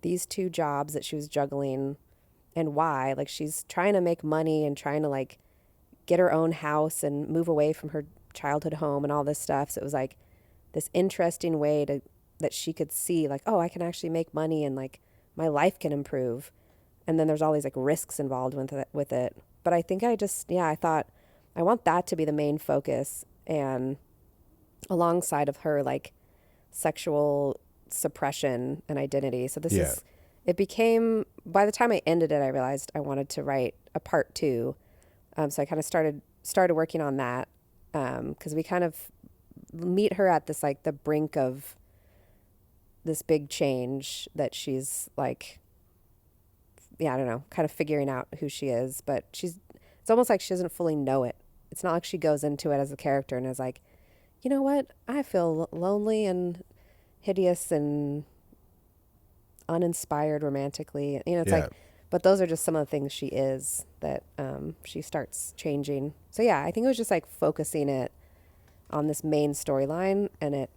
these two jobs that she was juggling and why. Like, she's trying to make money and trying to like get her own house and move away from her childhood home and all this stuff. So it was like this interesting way that she could see like, oh, I can actually make money and like my life can improve. And then there's all these like risks involved with it. But I think I thought I want that to be the main focus, and alongside of her like sexual suppression and identity. So it became, by the time I ended it, I realized I wanted to write a part 2. So I kind of started working on that, because we kind of meet her at this like the brink of this big change that she's like, I don't know, kind of figuring out who she is, but it's almost like she doesn't fully know it. It's not like she goes into it as a character and is like, you know what? I feel lonely and hideous and uninspired romantically. It's like, but those are just some of the things she is that she starts changing. So yeah, I think it was just like focusing it on this main storyline, and it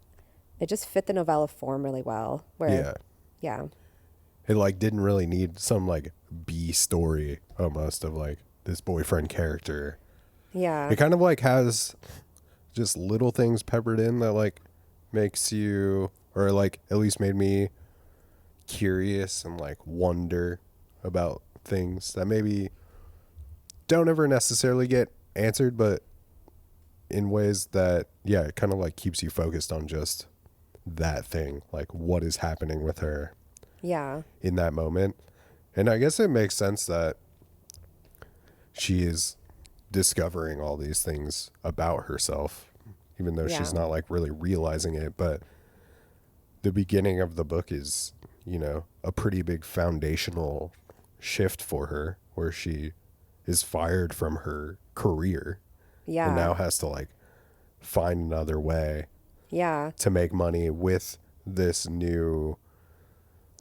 just fit the novella form really well. Yeah. It like didn't really need some like B story almost of like this boyfriend character. Yeah. It kind of like has just little things peppered in that like makes you, or like at least made me curious and like wonder about things that maybe don't ever necessarily get answered, but in ways that, yeah, it kind of like keeps you focused on just that thing, like what is happening with her Yeah. in that moment. And I guess it makes sense that she is discovering all these things about herself, even though she's Yeah. not like really realizing it. But the beginning of the book is, you know, a pretty big foundational shift for her, where she is fired from her career Yeah. and now has to like find another way Yeah. to make money with this new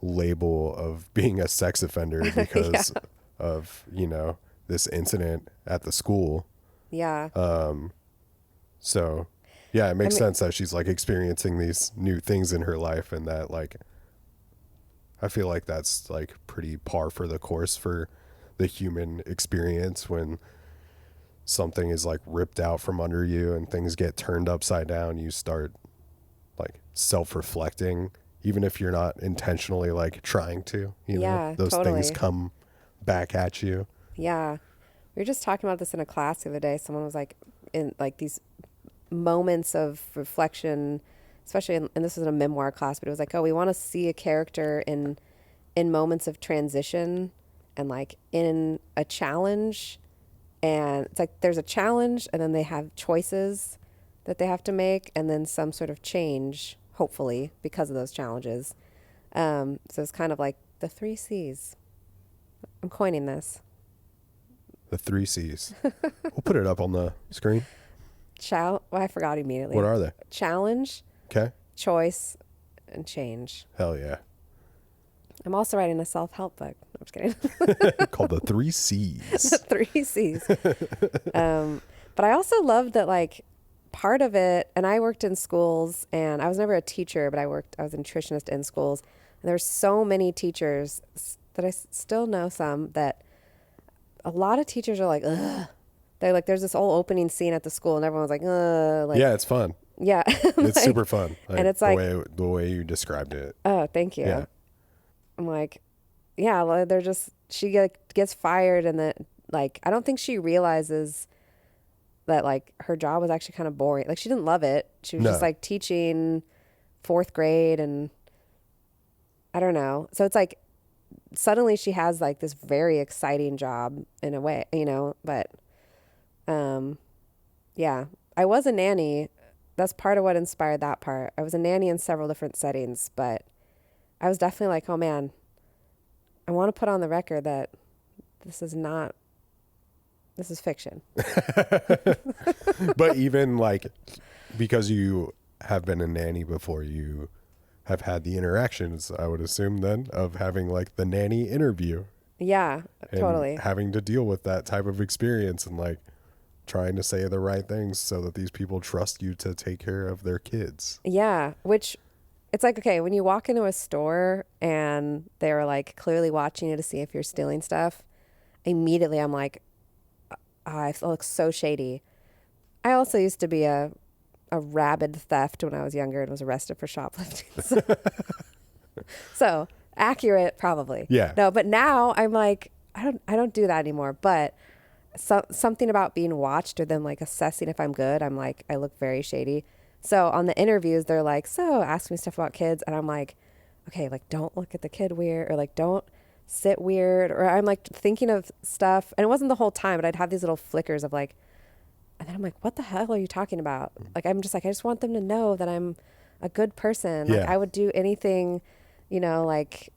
label of being a sex offender because of, you know, this incident at the school. Yeah. So yeah, it makes I mean- sense that she's like experiencing these new things in her life, and that like I feel like that's like pretty par for the course for the human experience. When something is like ripped out from under you and things get turned upside down, you start like self-reflecting, even if you're not intentionally like trying to, you know, Yeah, those things totally. come back at you. Yeah. We were just talking about this in a class the other day. Someone was like, in like these moments of reflection, especially and this was in a memoir class, but it was like, oh, we want to see a character in moments of transition and like in a challenge. And it's like there's a challenge and then they have choices that they have to make and then some sort of change, hopefully, because of those challenges. So it's kind of like the 3 C's. I'm coining this. The 3 C's. We'll put it up on the screen. Well, I forgot immediately. What are they? Challenge, Okay. choice, and change. Hell yeah. I'm also writing a self-help book. I'm just kidding. Called the 3 C's. 3 C's. But I also loved that, like, part of it, and I worked in schools, and I was never a teacher, but I was a nutritionist in schools. And there's so many teachers that I still know some that a lot of teachers are like, ugh. They're like, there's this whole opening scene at the school, and everyone's like, ugh. Like, Yeah, it's fun. yeah. It's Like, super fun. and it's the like- the way you described it. oh, thank you. Yeah. I'm like, yeah, well, they're just, she gets fired, and then, like, I don't think she realizes that, like, her job was actually kind of boring. Like, she didn't love it. She was just No. like teaching 4th grade, and I don't know. So it's like suddenly she has like this very exciting job in a way, you know, but yeah, I was a nanny. That's part of what inspired that part. I was a nanny in several different settings, but I was definitely like, oh man, I want to put on the record that this is fiction. But even like, because you have been a nanny before, you have had the interactions, I would assume then, of having like the nanny interview. Yeah, And totally. having to deal with that type of experience and like trying to say the right things so that these people trust you to take care of their kids. Yeah, which it's like, okay, when you walk into a store and they're like clearly watching you to see if you're stealing stuff, immediately I'm like, I look so shady. I also used to be a rabid theft when I was younger and was arrested for shoplifting. So accurate, probably. Yeah. No, but now I'm like, I don't do that anymore. But something about being watched or them like assessing if I'm good, I'm like, I look very shady. So on the interviews, they're like, so ask me stuff about kids. And I'm like, okay, like don't look at the kid weird, or like don't sit weird. Or I'm like thinking of stuff. And it wasn't the whole time, but I'd have these little flickers of like, and then I'm like, what the hell are you talking about? Like, I'm just like, I just want them to know that I'm a good person. Like Yeah. I would do anything, you know, like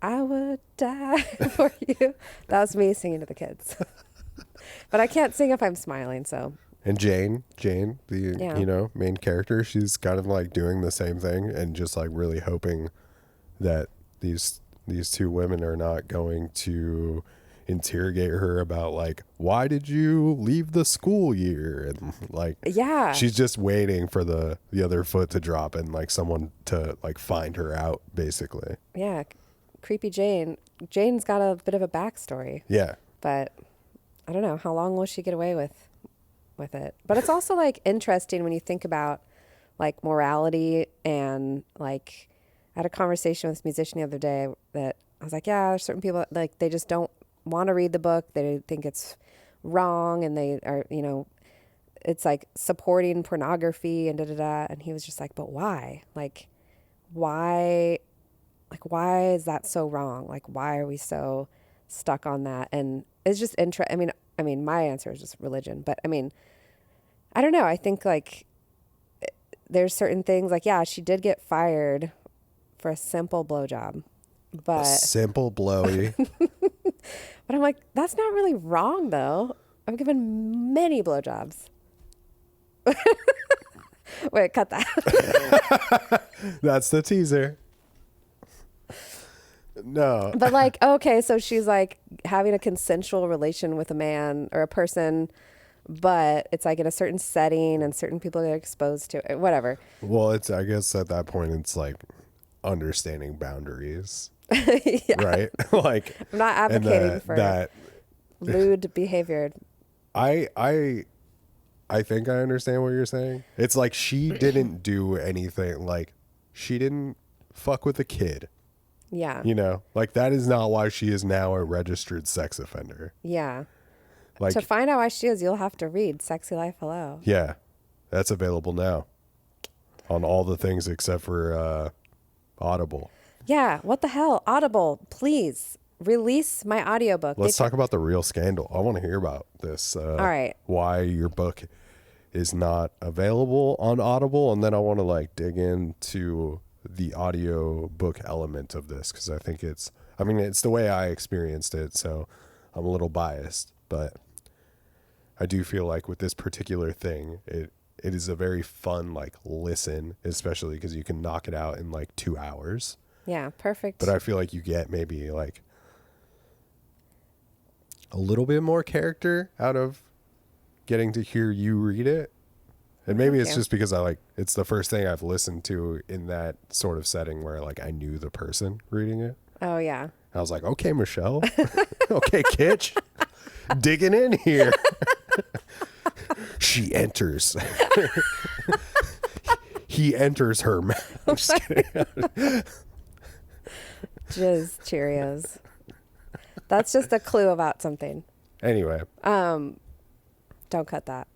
I would die for you. That was me singing to the kids. But I can't sing if I'm smiling. So And Jane, the Yeah. you know, main character, she's kind of like doing the same thing and just like really hoping that these 2 women are not going to interrogate her about like, why did you leave the school year? And like, yeah, she's just waiting for the other foot to drop and like someone to like find her out, basically. yeah, creepy Jane. Jane's got a bit of a backstory, Yeah. but I don't know, how long will she get away with it? But it's also like interesting when you think about like morality and like I had a conversation with this musician the other day that I was like, yeah, there's certain people like they just don't want to read the book. They think it's wrong and they are, you know, it's like supporting pornography and da da da. And he was just like, but why? Like, why is that so wrong? Like, why are we so stuck on that? And it's just I mean, my answer is just religion, but I mean, I don't know. I think like there's certain things like, yeah, she did get fired for a simple blowjob, A but simple blowy. I'm like, that's not really wrong though. I've given many blowjobs. Wait, cut that. That's the teaser. No. But like, okay, so she's like having a consensual relation with a man or a person, but it's like in a certain setting and certain people get exposed to it, whatever. Well, it's, I guess at that point, it's like understanding boundaries, Yeah. right? Like, I'm not and advocating for that. lewd behavior. I think I understand what you're saying. It's like she didn't do anything. Like, she didn't fuck with a kid. Yeah. You know, like that is not why she is now a registered sex offender. Yeah. Like, To find out why she is, you'll have to read Sexy Life Hello. yeah, that's available now on all the things except for Audible. Yeah. What the hell? Audible, please release my audiobook. Let's talk about the real scandal. I want to hear about this. All right. Why your book is not available on Audible, and then I want to like dig into the audio book element of this because I think it's the way I experienced it, so I'm a little biased, but I do feel like with this particular thing, it is a very fun like listen, especially because you can knock it out in like 2 hours. Yeah. Perfect. But I feel like you get maybe like a little bit more character out of getting to hear you read it. And maybe it's just because it's the first thing I've listened to in that sort of setting where like I knew the person reading it. Oh, yeah. I was like, okay, Michelle. Okay, Kitch. Digging in here. She enters. He enters her mouth. I'm just kidding. Jizz Cheerios. That's just a clue about something. Anyway. Don't cut that.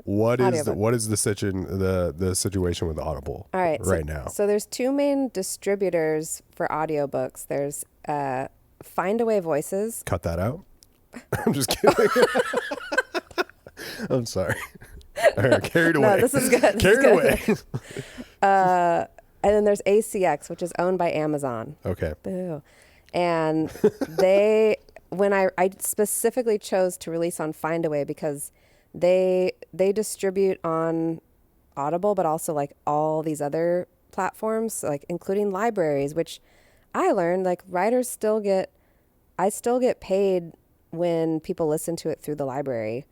What Audiobook. is the situation with Audible All right. now? So there's two main distributors for audiobooks. There's Findaway Voices. Cut that out. I'm just kidding. I'm sorry. All right, carried away. No, this is good. This Carried is good. away. And then there's ACX, which is owned by Amazon. Okay. Boo. And when I specifically chose to release on Findaway because they distribute on Audible, but also like all these other platforms, like including libraries, which I learned like writers I still get paid when people listen to it through the library.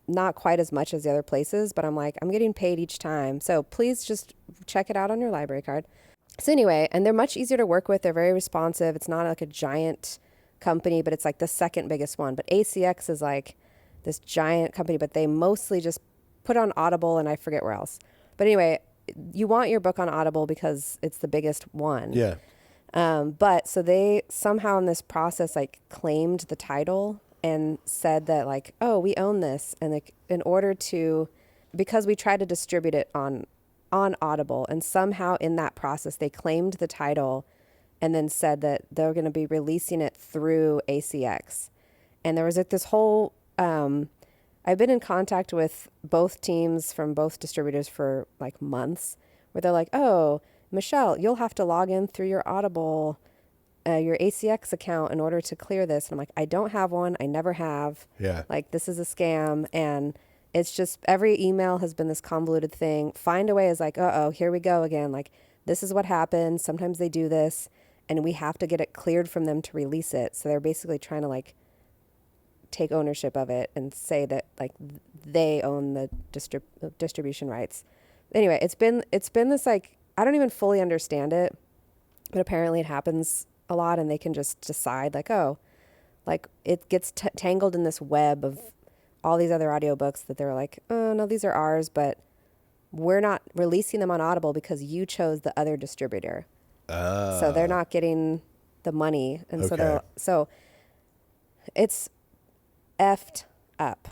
Not quite as much as the other places, but I'm getting paid each time. So please just check it out on your library card. So anyway, and they're much easier to work with. They're very responsive. It's not like a giant company, but it's like the second biggest one. But ACX is like this giant company, but they mostly just put on Audible and I forget where else. But anyway, you want your book on Audible because it's the biggest one. Yeah. But so they somehow in this process like claimed the title and said that like, oh, we own this. And like in order to, because we tried to distribute it on Audible, and somehow in that process they claimed the title and then said that they're going to be releasing it through ACX. And there was like this whole, I've been in contact with both teams from both distributors for like months where they're like, oh, Michelle, you'll have to log in through your Audible, your ACX account in order to clear this. And I'm like, I don't have one. I never have. Yeah. Like, this is a scam. And it's just every email has been this convoluted thing. Findaway is like, uh-oh, here we go again. Like, this is what happens. Sometimes they do this, and we have to get it cleared from them to release it. So they're basically trying to, like, take ownership of it and say that, like, they own the distribution rights. Anyway, it's been this, like, I don't even fully understand it, but apparently it happens a lot, and they can just decide like, oh, like it gets tangled in this web of all these other audiobooks that they're like, oh no, these are ours, but we're not releasing them on Audible because you chose the other distributor. So they're not getting the money. And so it's effed up.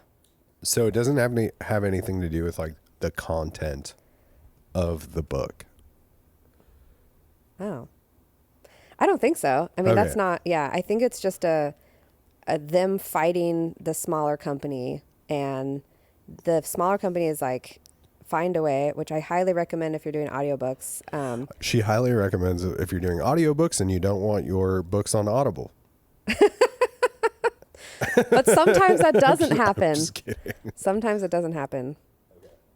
So it doesn't have anything to do with like the content of the book. Oh, I don't think so. I mean, that's not, I think it's just a them fighting the smaller company, and the smaller company is like, find a way, which I highly recommend if you're doing audiobooks. She highly recommends it if you're doing audiobooks and you don't want your books on Audible. But sometimes that doesn't happen. I'm just kidding. Sometimes it doesn't happen.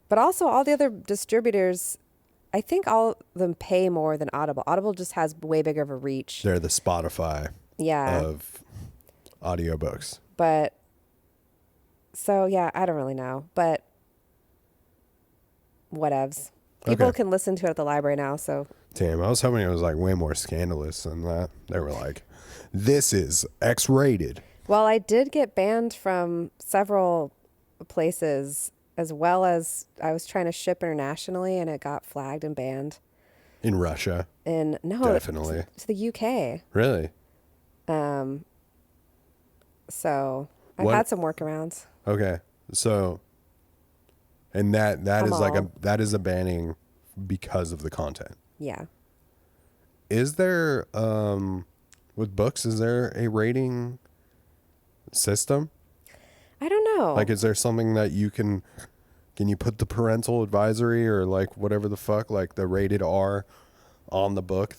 But also all the other distributors, I think all of them pay more than Audible. Audible just has way bigger of a reach. They're the Spotify of audiobooks. But so, I don't really know. But whatevs. People can listen to it at the library now, so. Damn, I was hoping it was like way more scandalous than that. They were like, this is X-rated. Well, I did get banned from several places, as well as I was trying to ship internationally, and it got flagged and banned. In Russia? Definitely. To the UK. Really? So I've had some workarounds. Okay. So, and that is a banning because of the content. Yeah. Is there, with books, is there a rating system? I don't know. Like, is there something that can you put the parental advisory or like whatever the fuck, like the rated R on the book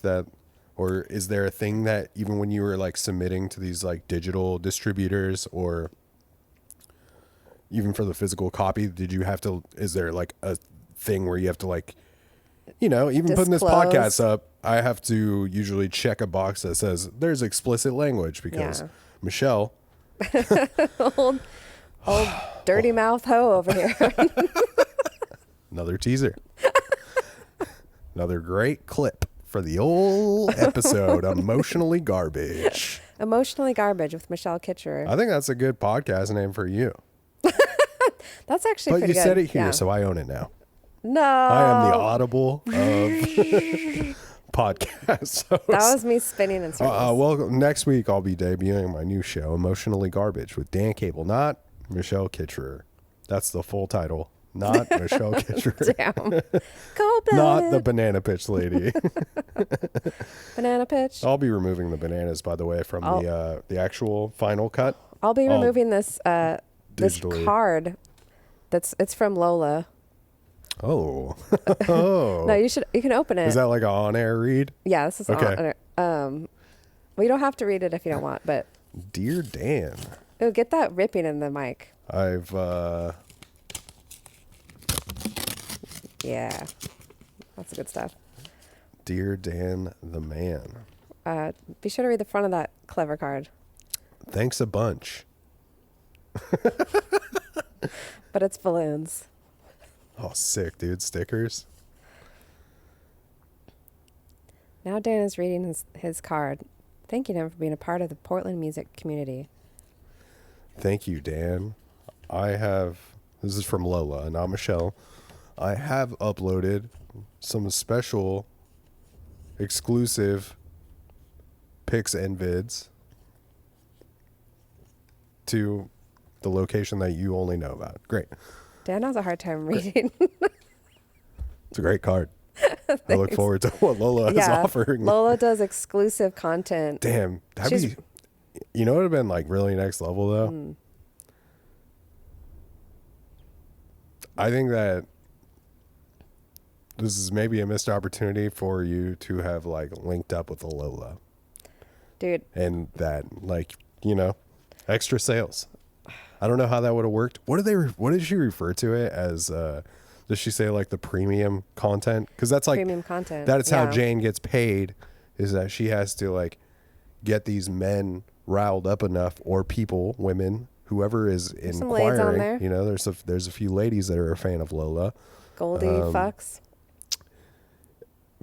or is there a thing that even when you were like submitting to these like digital distributors or even for the physical copy, is there like a thing where you have to like, even putting this podcast up, I have to usually check a box that says there's explicit language because Michelle, old dirty mouth hoe over here. Another teaser. Another great clip for the old episode, Emotionally Garbage. Emotionally Garbage with Michelle Kicherer. I think that's a good podcast name for you. That's actually but pretty good. But you said it here, so I own it now. No. I am the Audible of podcasts. That was me spinning in circles. Well, next week I'll be debuting my new show, Emotionally Garbage, with Dan Cable, not Michelle Kicherer. That's the full title. Not Michelle Kicherer. Damn. Cold-blooded. Not the banana pitch lady. Banana pitch. I'll be removing the bananas, by the way, from the actual final cut. I'll be removing this this digitally. card. It's from Lola. Oh. No, you can open it. Is that like an on-air read? Yeah, this is okay. Well, you don't have to read it if you don't want, but. Dear Dan. Oh, get that ripping in the mic. Yeah, that's good stuff. Dear Dan the man. Be sure to read the front of that clever card. Thanks a bunch. But it's balloons. Oh, sick, dude. Stickers. Now Dan is reading his card, thanking him for being a part of the Portland music community. Thank you, Dan. This is from Lola, not Michelle. I have uploaded some special exclusive pics and vids to the location that you only know about. Great. Dan has a hard time reading. It's a great card. I look forward to what Lola is offering. Lola does exclusive content. Damn. What would have been like really next level though? I think that this is maybe a missed opportunity for you to have like linked up with a Lola. Dude. And that extra sales. I don't know how that would have worked. What did she refer to it as? Does she say like the premium content? Because that's like premium content. That is how Jane gets paid, is that she has to like get these men riled up enough, or people, women, whoever is inquiring. There's a few ladies that are a fan of Lola. Goldie fucks.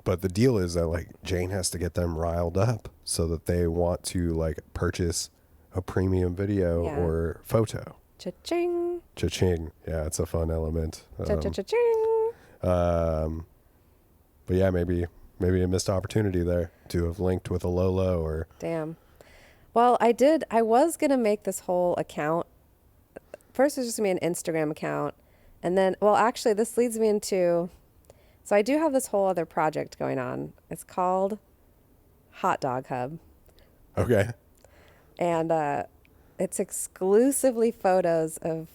But the deal is that like Jane has to get them riled up so that they want to like purchase a premium video Yeah. or photo. Cha-ching. Cha-ching. Yeah, it's a fun element. Cha-cha-cha-ching. But yeah, maybe a missed opportunity there to have linked with a Lolo or Damn. Well, I was going to make this whole account. First, it was just going to be an Instagram account. And then, well, actually, this leads me into, so I do have this whole other project going on. It's called Hot Dog Hub. okay. And it's exclusively photos of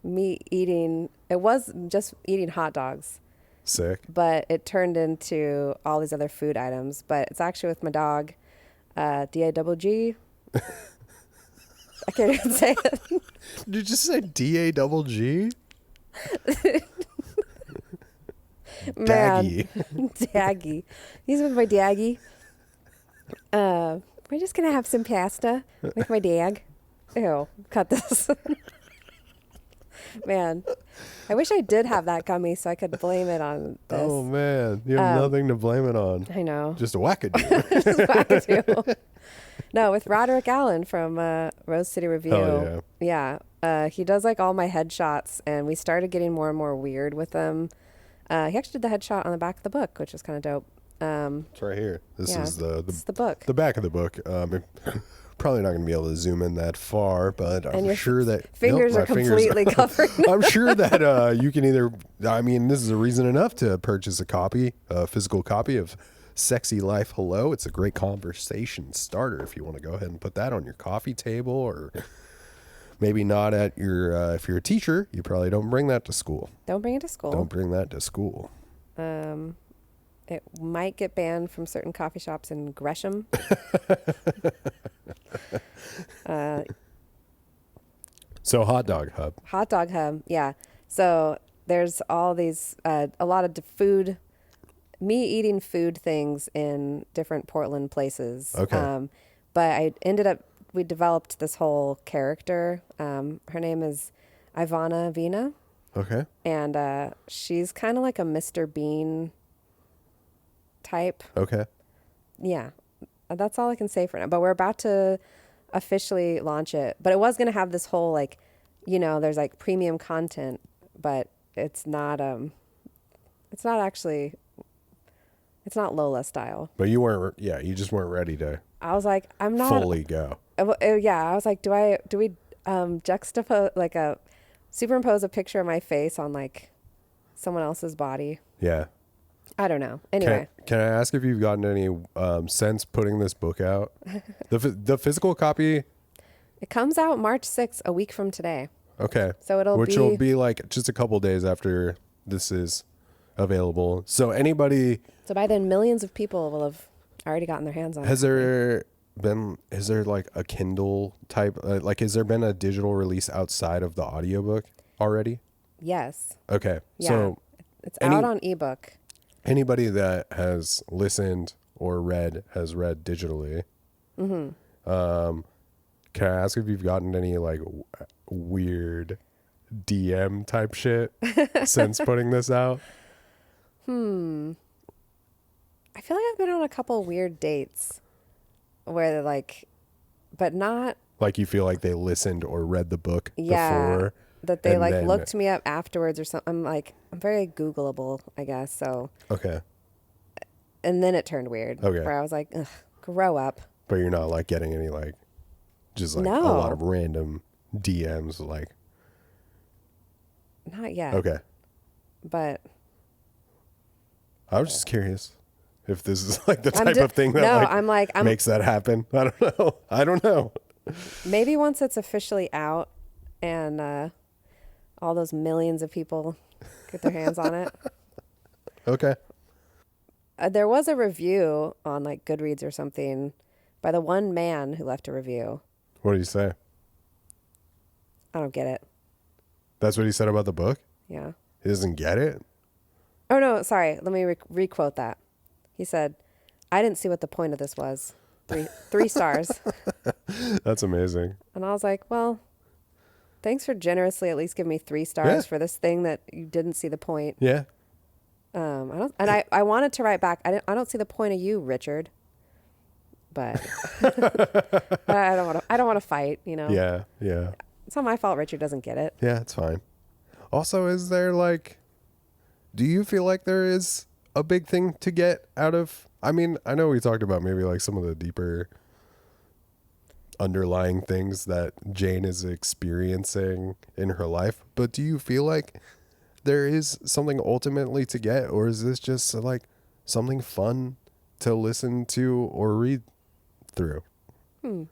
me eating. It was just eating hot dogs, Sick. but it turned into all these other food items. But it's actually with my dog, DAGG. I can't even say it. Did you just say DAGG? Man. Daggy. Daggy. He's with my Daggy. We're just going to have some pasta with my dag. Ew, cut this. Man, I wish I did have that gummy so I could blame it on this. Oh man, you have nothing to blame it on. I know. Just a wackadoo. Just wackadoo. No, with Roderick Allen from Rose City Review. Oh, yeah. He does like all my headshots, and we started getting more and more weird with them. He actually did the headshot on the back of the book, which is kind of dope. It's right here. This Yeah, is it's the book. the back of the book. Probably not going to be able to zoom in that far, but And I'm your sure that fingers Nope, are my completely covered. I'm sure that you can either. I mean, this is a reason enough to purchase a physical copy of Sexy Life Hello. It's a great conversation starter if you want to go ahead and put that on your coffee table, or maybe not at your. If you're a teacher, you probably don't bring that to school. Don't bring it to school. Don't bring that to school. It might get banned from certain coffee shops in Gresham. So Hot Dog Hub. Hot Dog Hub, yeah. So there's all these, a lot of food, me eating food things in different Portland places. Okay. But we developed this whole character. Her name is Ivana Vina. Okay. And she's kind of like a Mr. Bean type. Okay. Yeah, that's all I can say for now. But we're about to officially launch it. But it was going to have this whole like, there's like premium content, but it's not actually, it's not Lola style. But you weren't. Yeah, you just weren't ready to I was like, I'm not fully go. Yeah, I was like, do we juxtapose superimpose a picture of my face on like someone else's body? Yeah. I don't know. Anyway. Can I ask if you've gotten any sense putting this book out? The physical copy. It comes out March 6th, a week from today. Okay. So which will be like just a couple days after this is available. So by then millions of people will have already gotten their hands on it. Is there like a Kindle type, has there been a digital release outside of the audiobook already? Yes. Okay. Yeah. So it's out on ebook. Anybody that has listened or has read digitally. Mm-hmm. Can I ask if you've gotten any like weird DM type shit since putting this out? I feel like I've been on a couple weird dates where they're like, but not like you feel like they listened or read the book before. That they like then looked me up afterwards or something. I'm very Googleable, I guess. So. Okay. And then it turned weird. Okay. Where I was like, ugh, grow up. But you're not like getting any like, just like No. a lot of random DMs like. Not yet. Okay. But. I was just curious if this is like the I'm type of thing that I'm makes that happen. I don't know. Maybe once it's officially out and all those millions of people get their hands on it. Okay. There was a review on like Goodreads or something by the one man who left a review. What did he say? I don't get it. That's what he said about the book? Yeah. He doesn't get it? Oh, no, sorry. Let me re-quote that. He said, I didn't see what the point of this was. Three stars. That's amazing. And I was like, well, thanks for generously at least giving me 3 stars for this thing that you didn't see the point. Yeah. I wanted to write back. I don't see the point of you, Richard. But I don't want to fight, you know. Yeah, yeah. It's not my fault Richard doesn't get it. Yeah, it's fine. Also, is there like, do you feel like there is a big thing to get out of, I mean, I know we talked about maybe like some of the deeper underlying things that Jane is experiencing in her life, but do you feel like there is something ultimately to get, or is this just like something fun to listen to or read through? I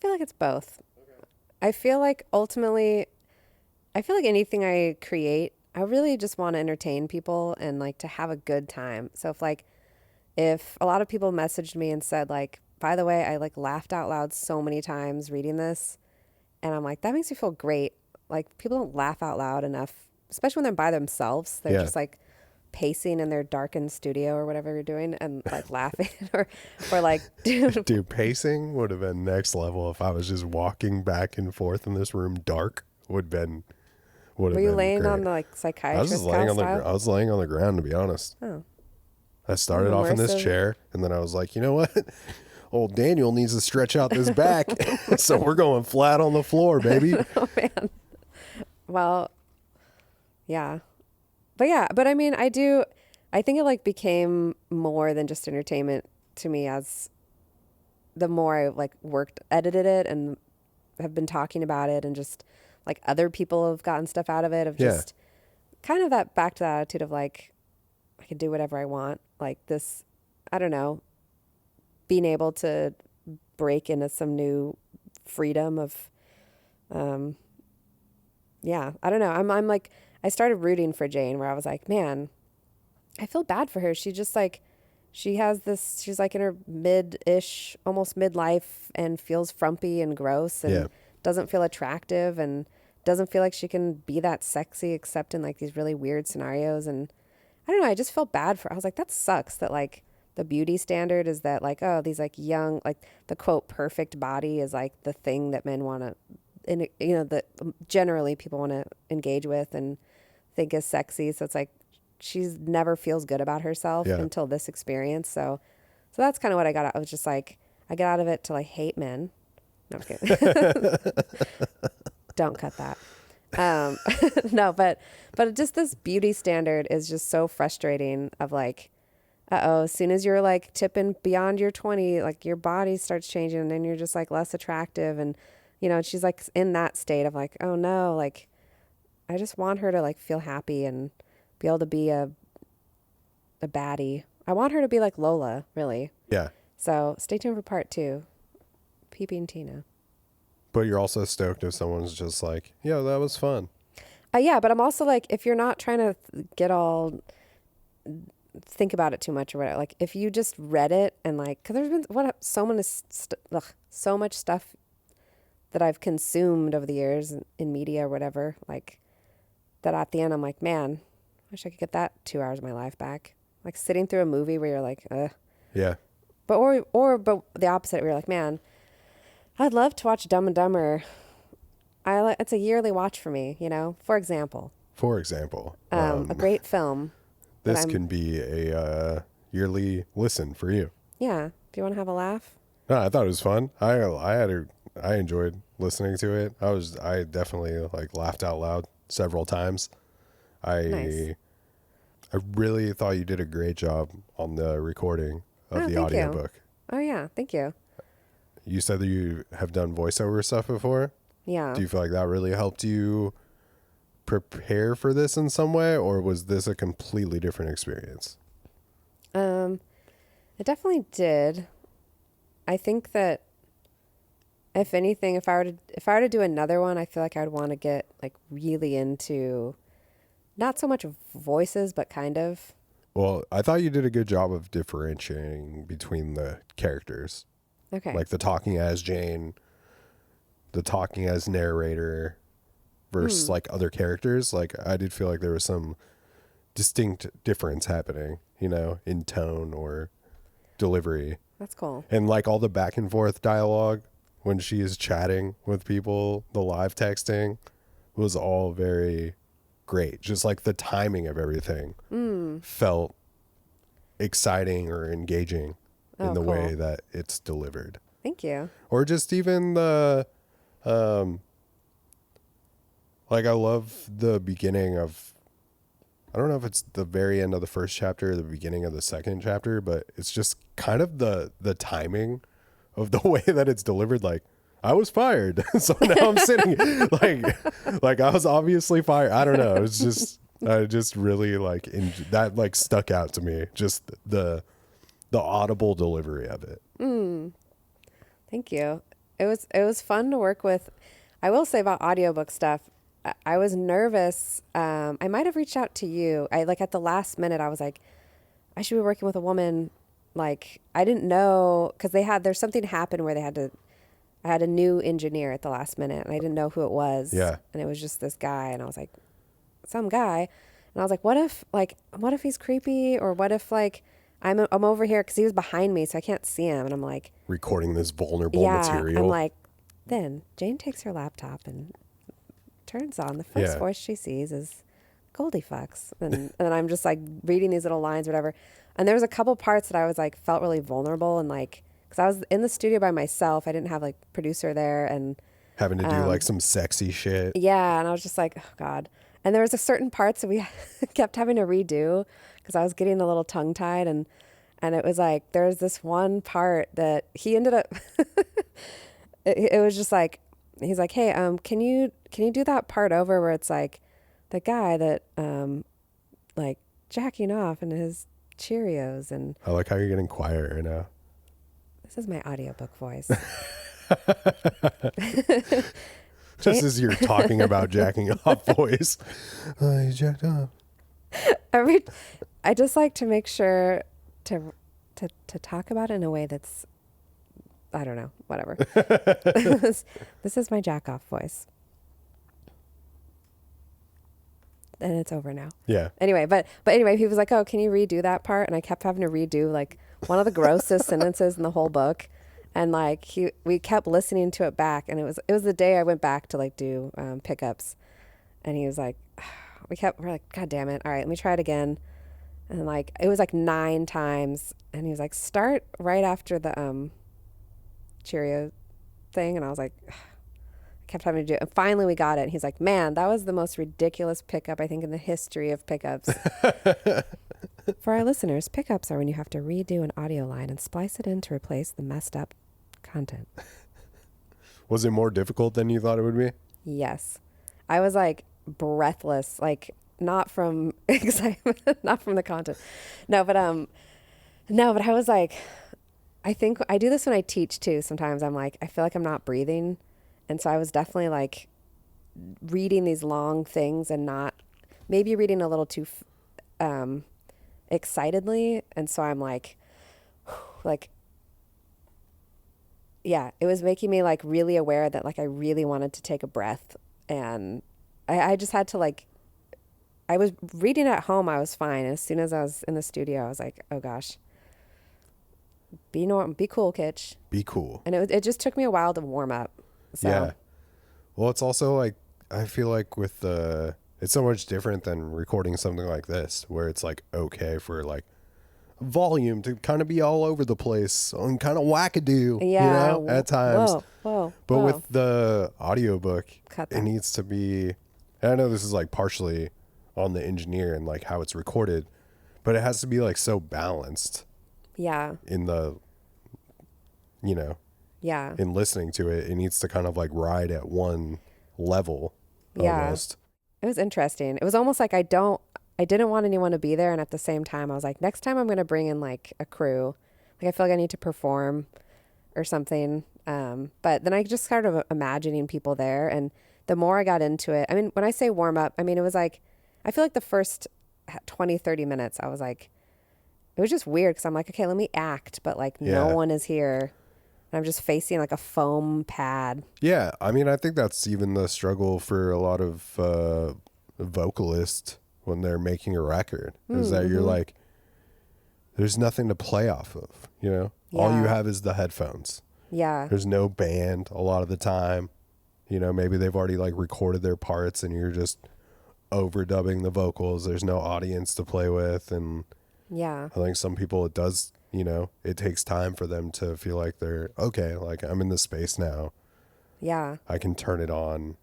feel like it's both. I feel like ultimately, I feel like anything I create, I really just want to entertain people and like to have a good time. So if a lot of people messaged me and said like, by the way, I like laughed out loud so many times reading this, and I'm like, that makes me feel great. Like people don't laugh out loud enough, especially when they're by themselves. They're just like pacing in their darkened studio or whatever you're doing and like laughing or like Dude, pacing would have been next level if I was just walking back and forth in this room dark. Would have been Were you laying great. on the like I was psychiatrist just laying on the style? I was laying on the ground, to be honest. Oh. I started off in this Immersive. chair, and then I was like, you know what? Old Daniel needs to stretch out this back. So we're going flat on the floor, baby. Oh man. Well, yeah. But I mean, I think it like became more than just entertainment to me as the more I like edited it and have been talking about it, and just like other people have gotten stuff out of it, of just kind of that back to that attitude of like, I can do whatever I want. Like this, I don't know, being able to break into some new freedom of, yeah, I don't know. I'm like, I started rooting for Jane, where I was like, man, I feel bad for her. She just like, she's like in her mid-ish, almost midlife, and feels frumpy and gross and doesn't feel attractive and doesn't feel like she can be that sexy except in like these really weird scenarios. And I don't know, I just felt bad for her. I was like, that sucks that like the beauty standard is that like, oh, these like young, like the quote perfect body is like the thing that men want to, and you know, that generally people want to engage with and think is sexy. So it's like she's never feels good about herself until this experience. So that's kind of what I got out. I was just like, I get out of it to like hate men. No, I'm kidding. Don't cut that. No, but just this beauty standard is just so frustrating of like, as soon as you're like tipping beyond your 20, like your body starts changing and then you're just like less attractive. And, you know, she's like in that state of like, oh no, like I just want her to like feel happy and be able to be a baddie. I want her to be like Lola, really. Yeah. So stay tuned for part 2. Peeping Tina. But you're also stoked if someone's just like, yeah, that was fun. Yeah, but I'm also like, if you're not trying to get all think about it too much or whatever, like if you just read it and like, because there's been so much stuff that I've consumed over the years in media or whatever, like that at the end I'm like, man, I wish I could get that 2 hours of my life back. Like sitting through a movie where you're like, Yeah. but the opposite, where you're like, man, I'd love to watch Dumb and Dumber. It's a yearly watch for me, you know. For example, a great film. This can be a yearly listen for you. Yeah. Do you want to have a laugh? No, I thought it was fun. I enjoyed listening to it. I definitely like laughed out loud several times. Nice. I really thought you did a great job on the recording of the thank you. audiobook. Oh yeah, thank you. You said that you have done voiceover stuff before. Yeah. Do you feel like that really helped you prepare for this in some way, or was this a completely different experience? It definitely did. I think that if anything, if I were to do another one, I feel like I'd want to get like really into not so much voices, but kind of. Well, I thought you did a good job of differentiating between the characters. Okay. Like the talking as Jane, the talking as narrator versus like other characters. Like I did feel like there was some distinct difference happening, you know, in tone or delivery. That's cool. And like all the back and forth dialogue when she is chatting with people, the live texting was all very great. Just like the timing of everything felt exciting or engaging in the way that it's delivered. Thank you. Or just even the like I love the beginning of, I don't know if it's the very end of the first chapter or the beginning of the second chapter, but it's just kind of the timing of the way that it's delivered. Like, I was fired, so now I'm sitting like I was obviously fired. I don't know. It's just I just really like that like stuck out to me. Just the audible delivery of it. Thank you. It was fun to work with. I will say about audiobook stuff, I was nervous. I might have reached out to you. I like at the last minute, I was like, I should be working with a woman. Like, I didn't know, because there's something happened where I had a new engineer at the last minute, and I didn't know who it was. Yeah. And it was just this guy, and I was like, some guy. And I was like, what if he's creepy, or what if like I'm over here, because he was behind me, so I can't see him, and I'm like Recording this vulnerable yeah, material. I'm like, then Jane takes her laptop and turns on the first voice she sees is Goldie Fucks, and then I'm just like reading these little lines or whatever. And there was a couple parts that I was like felt really vulnerable, and like because I was in the studio by myself, I didn't have like producer there, and having to do like some sexy shit. yeah, and I was just like, oh God. And there was a certain parts that we kept having to redo because I was getting a little tongue tied, and it was like there's this one part that he ended up it was just like he's like, hey, can you do that part over where it's like the guy that like jacking off in his Cheerios, and I like how you're getting quiet right now. this is my audiobook voice. Just as you're talking about jacking off voice. You jacked off. I just like to make sure to talk about it in a way that's, I don't know, whatever. This is my jack off voice. And it's over now. Yeah. Anyway, but anyway, he was like, oh, can you redo that part? And I kept having to redo like one of the grossest sentences in the whole book. And like we kept listening to it back, and it was the day I went back to like do pickups, and he was like, we're like, God damn it, all right, let me try it again. And like it was like 9 times, and he was like, start right after the Cheerio thing, and I was like, I kept having to do it, and finally we got it. And he's like, man, that was the most ridiculous pickup I think in the history of pickups. For our listeners, pickups are when you have to redo an audio line and splice it in to replace the messed up content. Was it more difficult than you thought it would be? Yes. I was like breathless, like not from excitement, not from the content. No, but I was like, I think I do this when I teach too. Sometimes I'm like, I feel like I'm not breathing. And so I was definitely like reading these long things and not maybe reading a little too excitedly. And so I'm like yeah, it was making me like really aware that like I really wanted to take a breath, and I just had to like, I was reading at home, I was fine. As soon as I was in the studio, I was like, oh gosh, be cool, Kitch. Be cool. And it just took me a while to warm up. So. Yeah. Well, it's also like, I feel like with it's so much different than recording something like this, where it's like okay for like volume to kind of be all over the place and kind of wackadoo, yeah, you know, at times. Whoa. With the audiobook, Cut it that. needs to be, and I know this is like partially on the engineer and like how it's recorded, but it has to be like so balanced. Yeah. In the, you know, Yeah. in listening to it, it needs to kind of like ride at one level almost. It was interesting. It was almost like I didn't want anyone to be there, and at the same time I was like, next time I'm going to bring in like a crew. Like I feel like I need to perform or something. But then I just started imagining people there, and the more I got into it, I mean, when I say warm up, I mean, it was like, I feel like the first 20, 30 minutes, I was like, it was just weird because I'm like, okay, let me act, but like no one is here. And I'm just facing like a foam pad. Yeah. I mean, I think that's even the struggle for a lot of vocalists when they're making a record, is that you're like, there's nothing to play off of, you know? All you have is the headphones. Yeah. There's no band a lot of the time. You know, maybe they've already like recorded their parts and you're just overdubbing the vocals. There's no audience to play with. And Yeah. I think some people it does, it takes time for them to feel like they're okay, like I'm in this space now. Yeah. I can turn it on.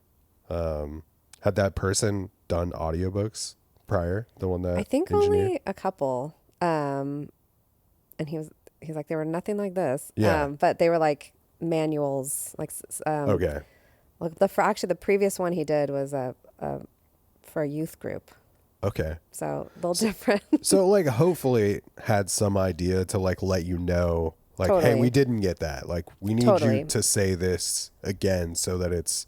Had that person done audiobooks prior? The one that I think engineered? only a couple. And he's like, they were nothing like this. Yeah. But they were like manuals, like, Okay. like actually the previous one he did was for a youth group. Okay. So a little different. So like hopefully had some idea to like let you know like, hey, Totally. we didn't get that. Like we need Totally. you to say this again so that it's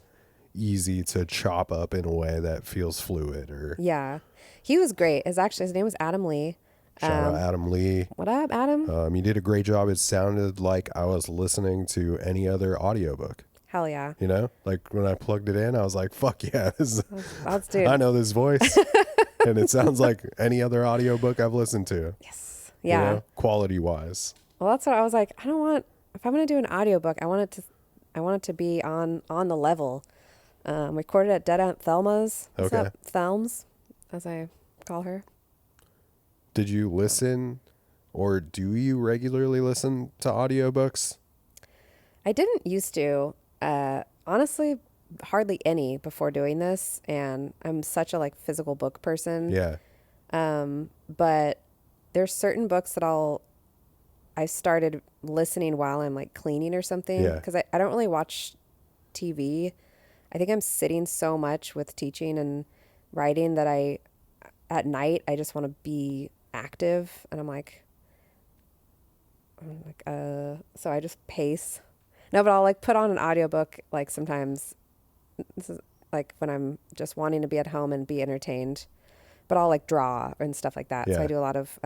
easy to chop up in a way that feels fluid or Yeah. He was great. His name was Adam Lee. shout out Adam Lee. What up, Adam? You did a great job. It sounded like I was listening to any other audiobook. Hell yeah. Like when I plugged it in, I was like, fuck yeah, Let's do I it. know this voice. And it sounds like any other audiobook I've listened to. Yes. Yeah. Quality wise. Well, that's what I was like. I don't want, if I'm going to do an audiobook, I want it to be on the level. Recorded at Dead Aunt Thelma's. What's Okay. up, Thelms, as I call her. Did you listen or do you regularly listen to audiobooks? I didn't used to. Honestly, hardly any before doing this, and I'm such a like physical book person. Yeah. But there's certain books that I started listening while I'm like cleaning or something, Yeah. because I don't really watch TV. I think I'm sitting so much with teaching and writing that at night I just want to be active, and I'm like so I just pace. No, but I'll like put on an audiobook like sometimes. This is like when I'm just wanting to be at home and be entertained, but I'll like draw and stuff like that. So Yeah. I do a lot of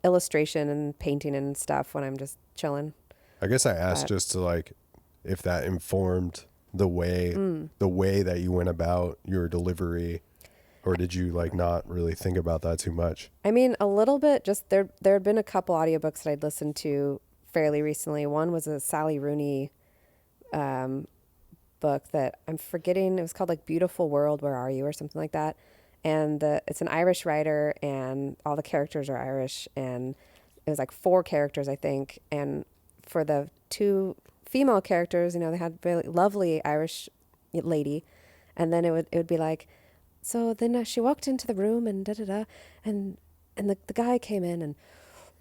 illustration and painting and stuff when I'm just chilling. I guess I asked just to like if that informed the way that you went about your delivery, or did you like not really think about that too much? I mean, a little bit. Just there had been a couple audiobooks that I'd listened to fairly recently. One was a Sally Rooney book that I'm forgetting. It was called like Beautiful World, Where Are You, or something like that. And it's an Irish writer, and all the characters are Irish, and it was like 4 characters, I think. And for the 2 female characters, they had a really lovely Irish lady, and then it would be like, so then she walked into the room and and the guy came in and,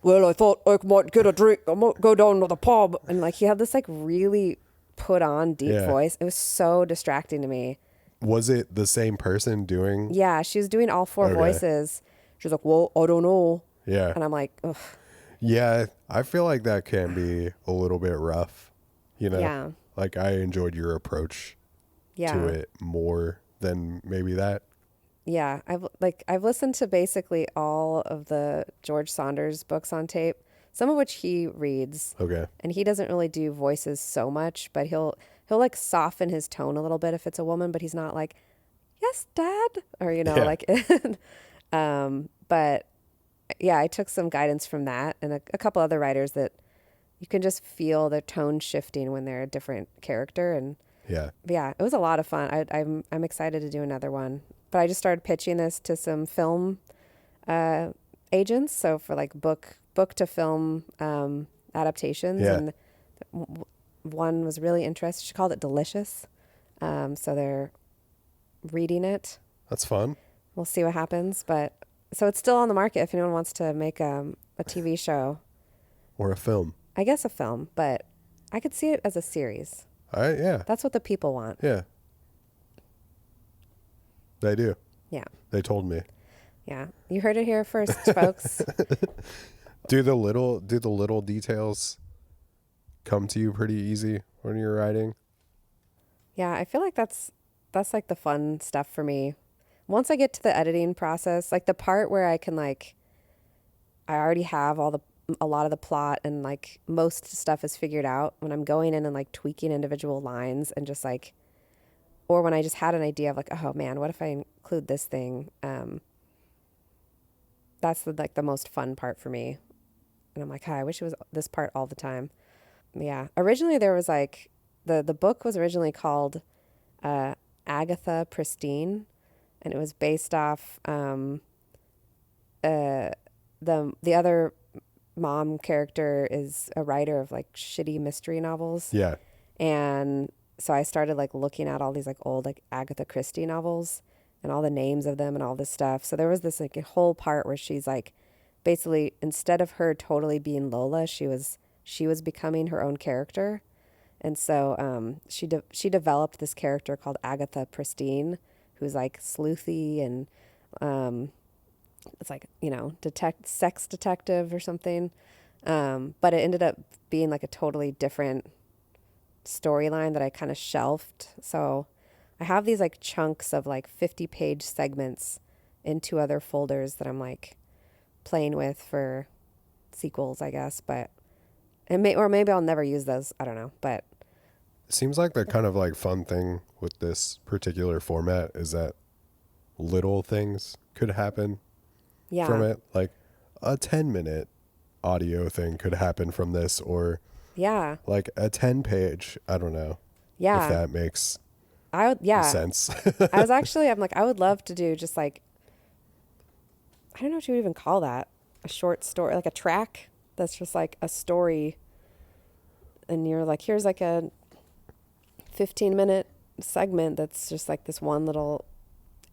well, I thought I might get a drink. I might go down to the pub. And like he had this like really put on deep Yeah. voice. It was so distracting to me. Was it the same person doing? Yeah, she was doing all 4 Okay. voices. She was like, well, I don't know. Yeah. And I'm like, ugh. Yeah, I feel like that can be a little bit rough, Yeah. Like I enjoyed your approach Yeah. to it more than maybe that. Yeah, I've listened to basically all of the George Saunders books on tape, some of which he reads. Okay. And he doesn't really do voices so much, but he'll like soften his tone a little bit if it's a woman, but he's not like, yes, Dad, or Yeah. like but yeah, I took some guidance from that and a couple other writers that you can just feel their tone shifting when they're a different character. And Yeah. yeah, it was a lot of fun. I'm excited to do another one. But I just started pitching this to some film agents. So for like book to film adaptations. Yeah. And one was really interested. She called it Delicious. So they're reading it. That's fun. We'll see what happens. But so it's still on the market if anyone wants to make a TV show. Or a film. I guess a film, but I could see it as a series. Yeah. That's what the people want. Yeah. They do. Yeah. They told me. Yeah. You heard it here first, folks. Do the little details come to you pretty easy when you're writing? Yeah, I feel like that's like the fun stuff for me. Once I get to the editing process, like the part where I can like, I already have a lot of the plot and like most stuff is figured out, when I'm going in and like tweaking individual lines and just like, or when I just had an idea of like, oh man, what if I include this thing? That's the most fun part for me. And I'm like, I wish it was this part all the time. Yeah. Originally there was like, the book was originally called Agatha Pristine, and it was based off the other mom character is a writer of like shitty mystery novels. Yeah. And so I started like looking at all these like old like Agatha Christie novels and all the names of them and all this stuff. So there was this like a whole part where she's like, basically instead of her totally being Lola, she was becoming her own character. And so she developed this character called Agatha Pristine, who's like sleuthy and it's like, you know, sex detective or something. But it ended up being like a totally different storyline that I kind of shelved. So I have these like chunks of like 50-page segments in 2 other folders that I'm like playing with for sequels, I guess. But or maybe I'll never use those. I don't know. But It seems like the kind of like fun thing with this particular format is that little things could happen yeah, from it. Like a 10-minute audio thing could happen from this, or yeah, like a 10-page. I don't know yeah. if that makes yeah. sense. I'm like, I would love to do just like, I don't know what you would even call that. A short story, like a track that's just like a story. And you're like, here's like a 15-minute segment that's just like this one little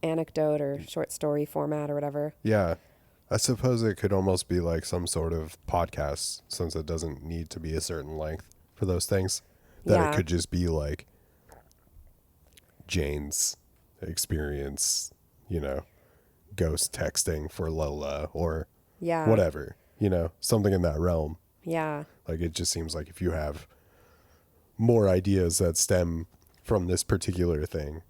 anecdote or short story format or whatever. Yeah. I suppose it could almost be like some sort of podcast, since it doesn't need to be a certain length for those things. That Yeah. it could just be like Jane's experience, you know, ghost texting for Lola or Yeah. whatever, you know, something in that realm. Yeah. Like, it just seems like if you have more ideas that stem from this particular thing,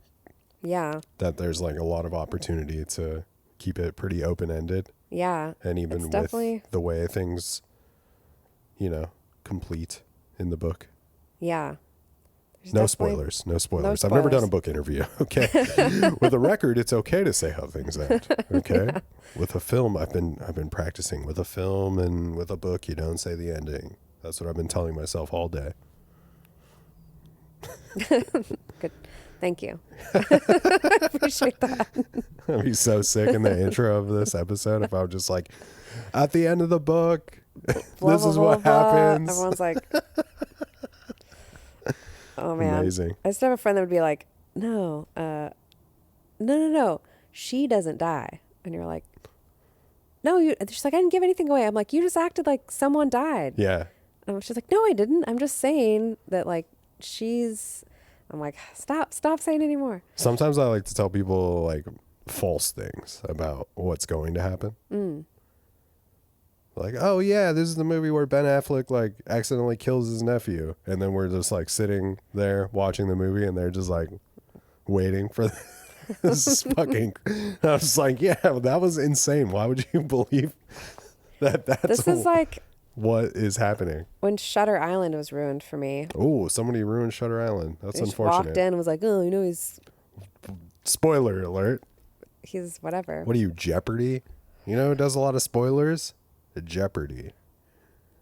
Yeah. that there's like a lot of opportunity to keep it pretty open-ended. Yeah. And even It's with definitely- the way things, you know, complete in the book. Yeah. There's No definitely- spoilers. No spoilers. I've never done a spoilers. book interview. Okay. With a record, it's okay to say how things end. Okay. With a film, I've been practicing. With a film and with a book, you don't say the ending. That's what I've been telling myself all day. Good. Thank you. I appreciate that. I'd be so sick in the intro of this episode if I was just like, at the end of the book, Blah, this blah, is blah, what blah. happens. Everyone's like, oh man. Amazing. I used to have a friend that would be like, no, she doesn't die. And you're like, no, she's like, I didn't give anything away. I'm like, you just acted like someone died. Yeah. And she's like, no, I didn't. I'm just saying that like I'm like, stop saying anymore. Sometimes I like to tell people like false things about what's going to happen. Like, oh yeah, this is the movie where Ben Affleck like accidentally kills his nephew, and then we're just like sitting there watching the movie, and they're just like waiting for this is fucking. I was like, yeah, that was insane. Why would you believe that? That's This is like what is happening. when Shutter Island was ruined for me. Oh, somebody ruined Shutter Island. That's They just unfortunate. walked in and was like, oh, you know, Spoiler alert. he's whatever. What are you, Jeopardy? You know who does a lot of spoilers? Jeopardy.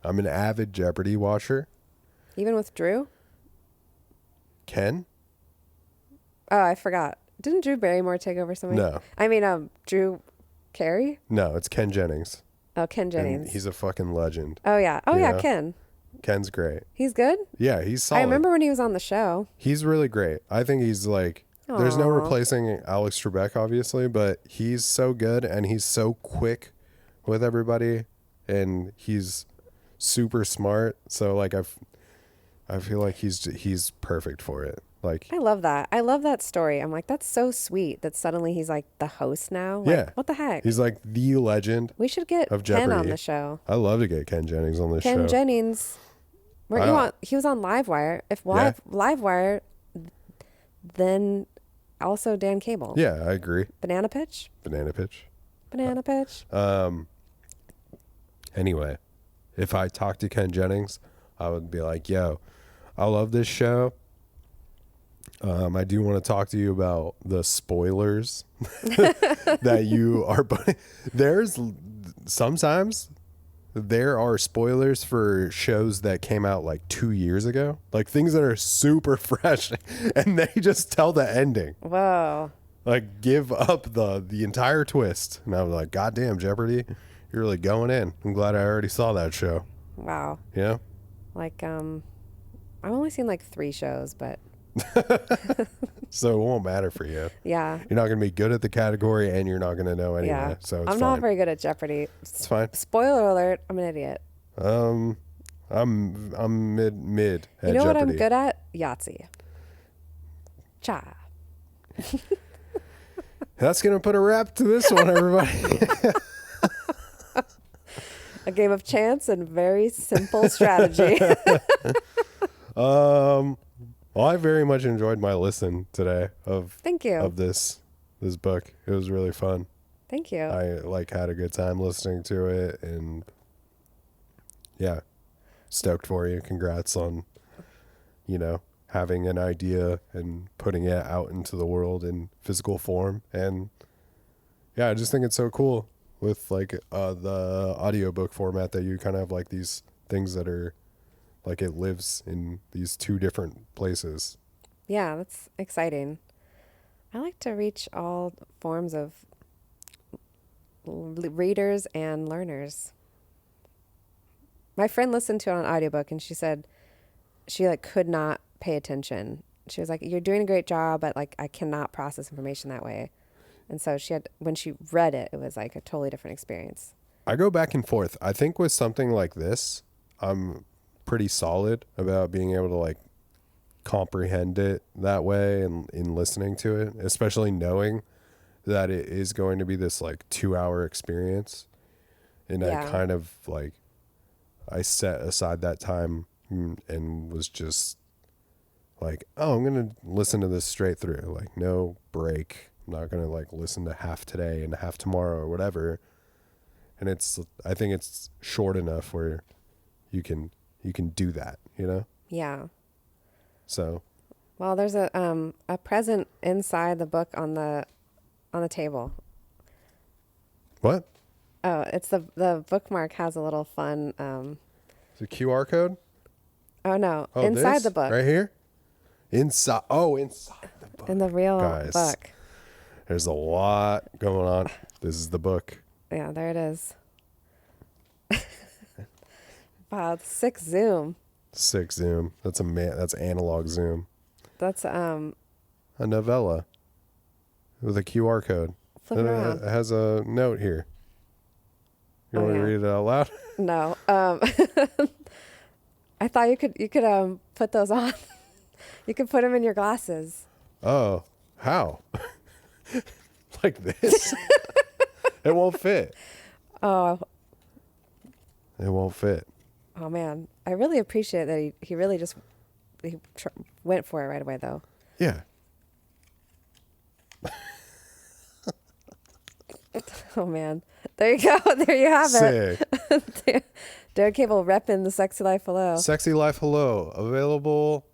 I'm an avid Jeopardy watcher. Even with Drew? Ken? Oh, I forgot. Didn't Drew Barrymore take over something? No. I mean, Drew Carey? No, it's Ken Jennings. Oh, Ken And Jennings. he's a fucking legend. Oh, yeah. Oh, You yeah, know? Ken. Ken's great. He's good? Yeah, he's solid. I remember when he was on the show. He's really great. I think he's like, there's no Aw. replacing Alex Trebek, obviously, but he's so good and he's so quick with everybody, and he's super smart. So like I feel like he's perfect for it. Like, I love that. I love that story. I'm like, that's so sweet that suddenly he's like the host now. Like, yeah, what the heck? He's like the legend. We should get of Ken on Jeopardy. the show. I love to get Ken Jennings on this show. Ken Jennings. Weren't you on? He was on Livewire. If Livewire, then also Dan Cable. Yeah, I agree. Banana Pitch. Banana pitch. Banana Pitch. Anyway, if I talked to Ken Jennings, I would be like, yo, I love this show. I do want to talk to you about the spoilers that you are putting. There's sometimes there are spoilers for shows that came out like 2 years ago, like things that are super fresh, and they just tell the ending. Whoa. Like give up the entire twist. And I was like, God damn, Jeopardy, you're really going in. I'm glad I already saw that show. Wow. Yeah. Like, I've only seen like 3 shows, but So it won't matter for you. yeah. You're not going to be good at the category, and you're not going to know anyway. Yeah. So it's I'm fine. not very good at Jeopardy. It's fine. Spoiler alert, I'm an idiot. I'm mid at You know Jeopardy. what I'm good at? Yahtzee. Cha. That's going to put a wrap to this one, everybody. A game of chance and very simple strategy. Well, I very much enjoyed my listen today of Thank you. of this book. It was really fun. Thank you. I had a good time listening to it, and yeah, stoked for you. Congrats on, having an idea and putting it out into the world in physical form. And yeah, I just think it's so cool with like the audiobook format that you kind of have like these things that are like it lives in these 2 different places. Yeah, that's exciting. I like to reach all forms of readers and learners. My friend listened to it on audiobook and she said she like could not pay attention. She was like, "You're doing a great job, but like I cannot process information that way." And so when she read it, it was like a totally different experience. I go back and forth. I think with something like this, I'm pretty solid about being able to like comprehend it that way and in listening to it, especially knowing that it is going to be this like 2-hour experience. And Yeah. I kind of like, I set aside that time and was just like, oh, I'm going to listen to this straight through. Like no break. I'm not going to like listen to half today and half tomorrow or whatever. And I think it's short enough where you can do that, Yeah. So Well, there's a present inside the book on the table. what? Oh, it's the bookmark has a little fun. It's a QR code? Oh no, Oh, inside this? the book, Right here? Inside the book. in the real Guys. book. There's a lot going on. This is the book. Yeah, there it is. Wow, it's 6 zoom. 6 zoom. That's analog zoom. That's A novella with a QR code. flip it And around. it has a note here. You Oh, want me yeah. to read it out loud? No, I thought you could put those on. You could put them in your glasses. Oh, how? Like this? It won't fit. Oh, It won't fit. oh man, I really appreciate that he really just went for it right away though. Yeah. Oh man, there you go. There you have Sick. it. Derek Cable repping the Sexy Life Hello. Sexy Life Hello. Available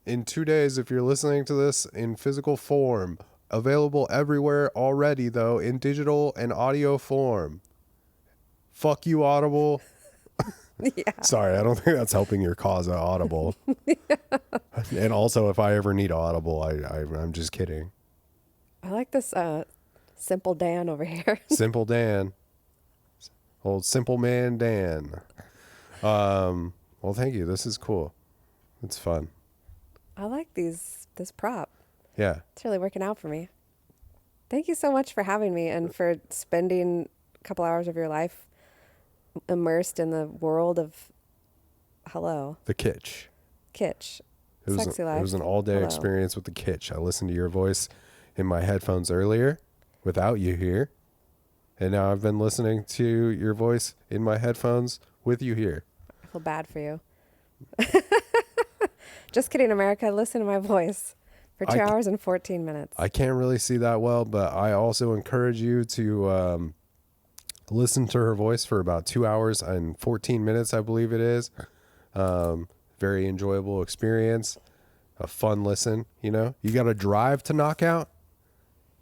in 2 days if you're listening to this in physical form. Available everywhere already, though, in digital and audio form. Fuck you, Audible. Yeah. Sorry, I don't think that's helping your cause at Audible. And also, if I ever need Audible, I'm just kidding. I like this Simple Dan over here. Simple Dan. Old Simple Man Dan. Well, thank you. This is cool. It's fun. I like this prop. Yeah. It's really working out for me. Thank you so much for having me and for spending a couple hours of your life immersed in the world of hello, The Kitsch. kitsch, It was, sexy life. it was an all-day Hello. experience with the Kitsch. I listened to your voice in my headphones earlier without you here. And now I've been listening to your voice in my headphones with you here. I feel bad for you. Just kidding, America. Listen to my voice for 2 hours and 14 minutes. I can't really see that well, but I also encourage you to listen to her voice for about 2 hours and 14 minutes, I believe it is. Very enjoyable experience. A fun listen, You got to drive to knock out.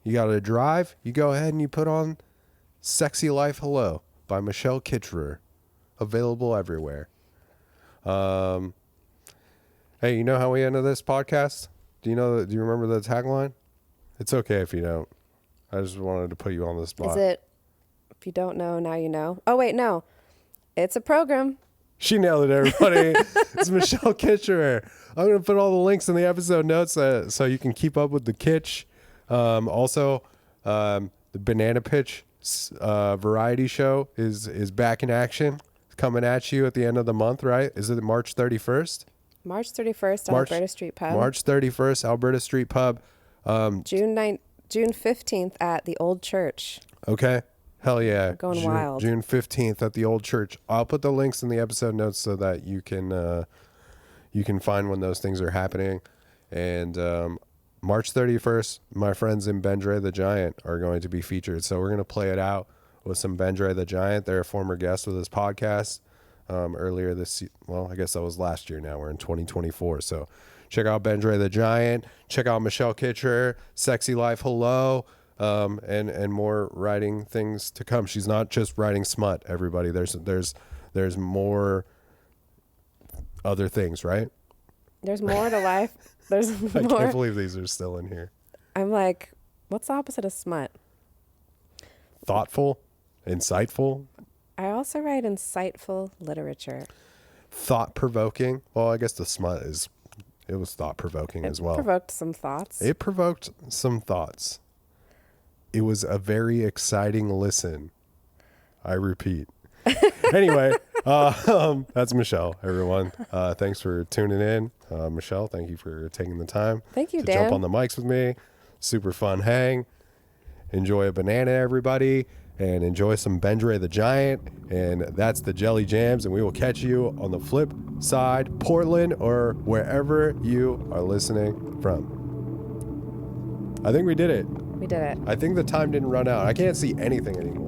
You got to drive. You go ahead and you put on Sexy Life Hello by Michelle Kicherer. available everywhere. Hey, you know how we ended this podcast? Do you remember the tagline? It's okay if you don't. I just wanted to put you on the spot. Is it, if you don't know, now you know? Oh, wait, no. It's a program. She nailed it, everybody. It's Michelle Kicherer. I'm going to put all the links in the episode notes so you can keep up with the Kitch. Also, the Banana Pitch variety show is back in action. It's coming at you at the end of the month, right? Is it March 31st? March 31st, Alberta Street Pub. March 31st, Alberta Street Pub. June 15th at the Old Church. Okay. Hell yeah. Going wild. June 15th at the Old Church. I'll put the links in the episode notes so that you can find when those things are happening. And March 31st, my friends in Bendre the Giant are going to be featured. So we're going to play it out with some Bendre the Giant. They're a former guest of this podcast earlier I guess that was last year now. We're in 2024. So check out Bendre the Giant. Check out Michelle Kicherer, Sexy Life Hello, and more writing things to come. She's not just writing smut, everybody. There's more other things, right? There's more to life. There's more. I can't believe these are still in here. I'm like, what's the opposite of smut? Thoughtful, insightful. I also write insightful literature. Thought-provoking. Well, I guess the smut it was thought-provoking as well. It provoked some thoughts. It provoked some thoughts. It was a very exciting listen. I repeat. Anyway, that's Michelle, everyone. Thanks for tuning in. Michelle, thank you for taking the time. Thank you, to Dan. jump on the mics with me. Super fun hang. Enjoy a banana, everybody, and enjoy some Bendre the Giant. And that's the Jelly Jams, and we will catch you on the flip side, Portland, or wherever you are listening from. I think we did it. We did it. I think the time didn't run out. I can't see anything anymore.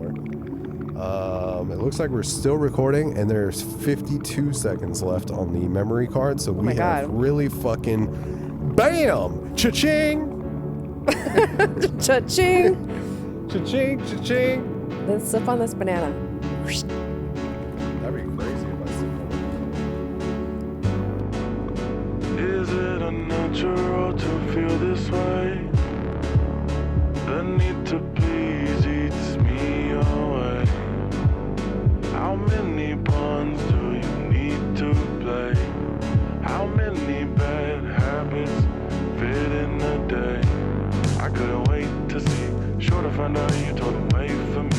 It looks like we're still recording, and there's 52 seconds left on the memory card. So we have really fucking bam! Cha-ching! Cha-ching! Cha-ching! Cha-ching! Then sip on this banana. That'd be crazy if I sip on Is it unnatural to feel this way? The need to please eats me away. How many pawns do you need to play? How many bad habits fit in a day? I couldn't wait to see, sure to find out you told him wait for me.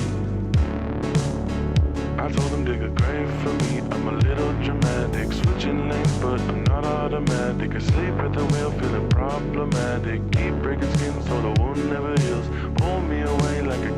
I told him dig a grave for me. I'm a little dramatic, switching lanes, but I'm not automatic. Asleep at the wheel, feeling problematic. Keep breaking skin so the wound never heals. Pull me away like a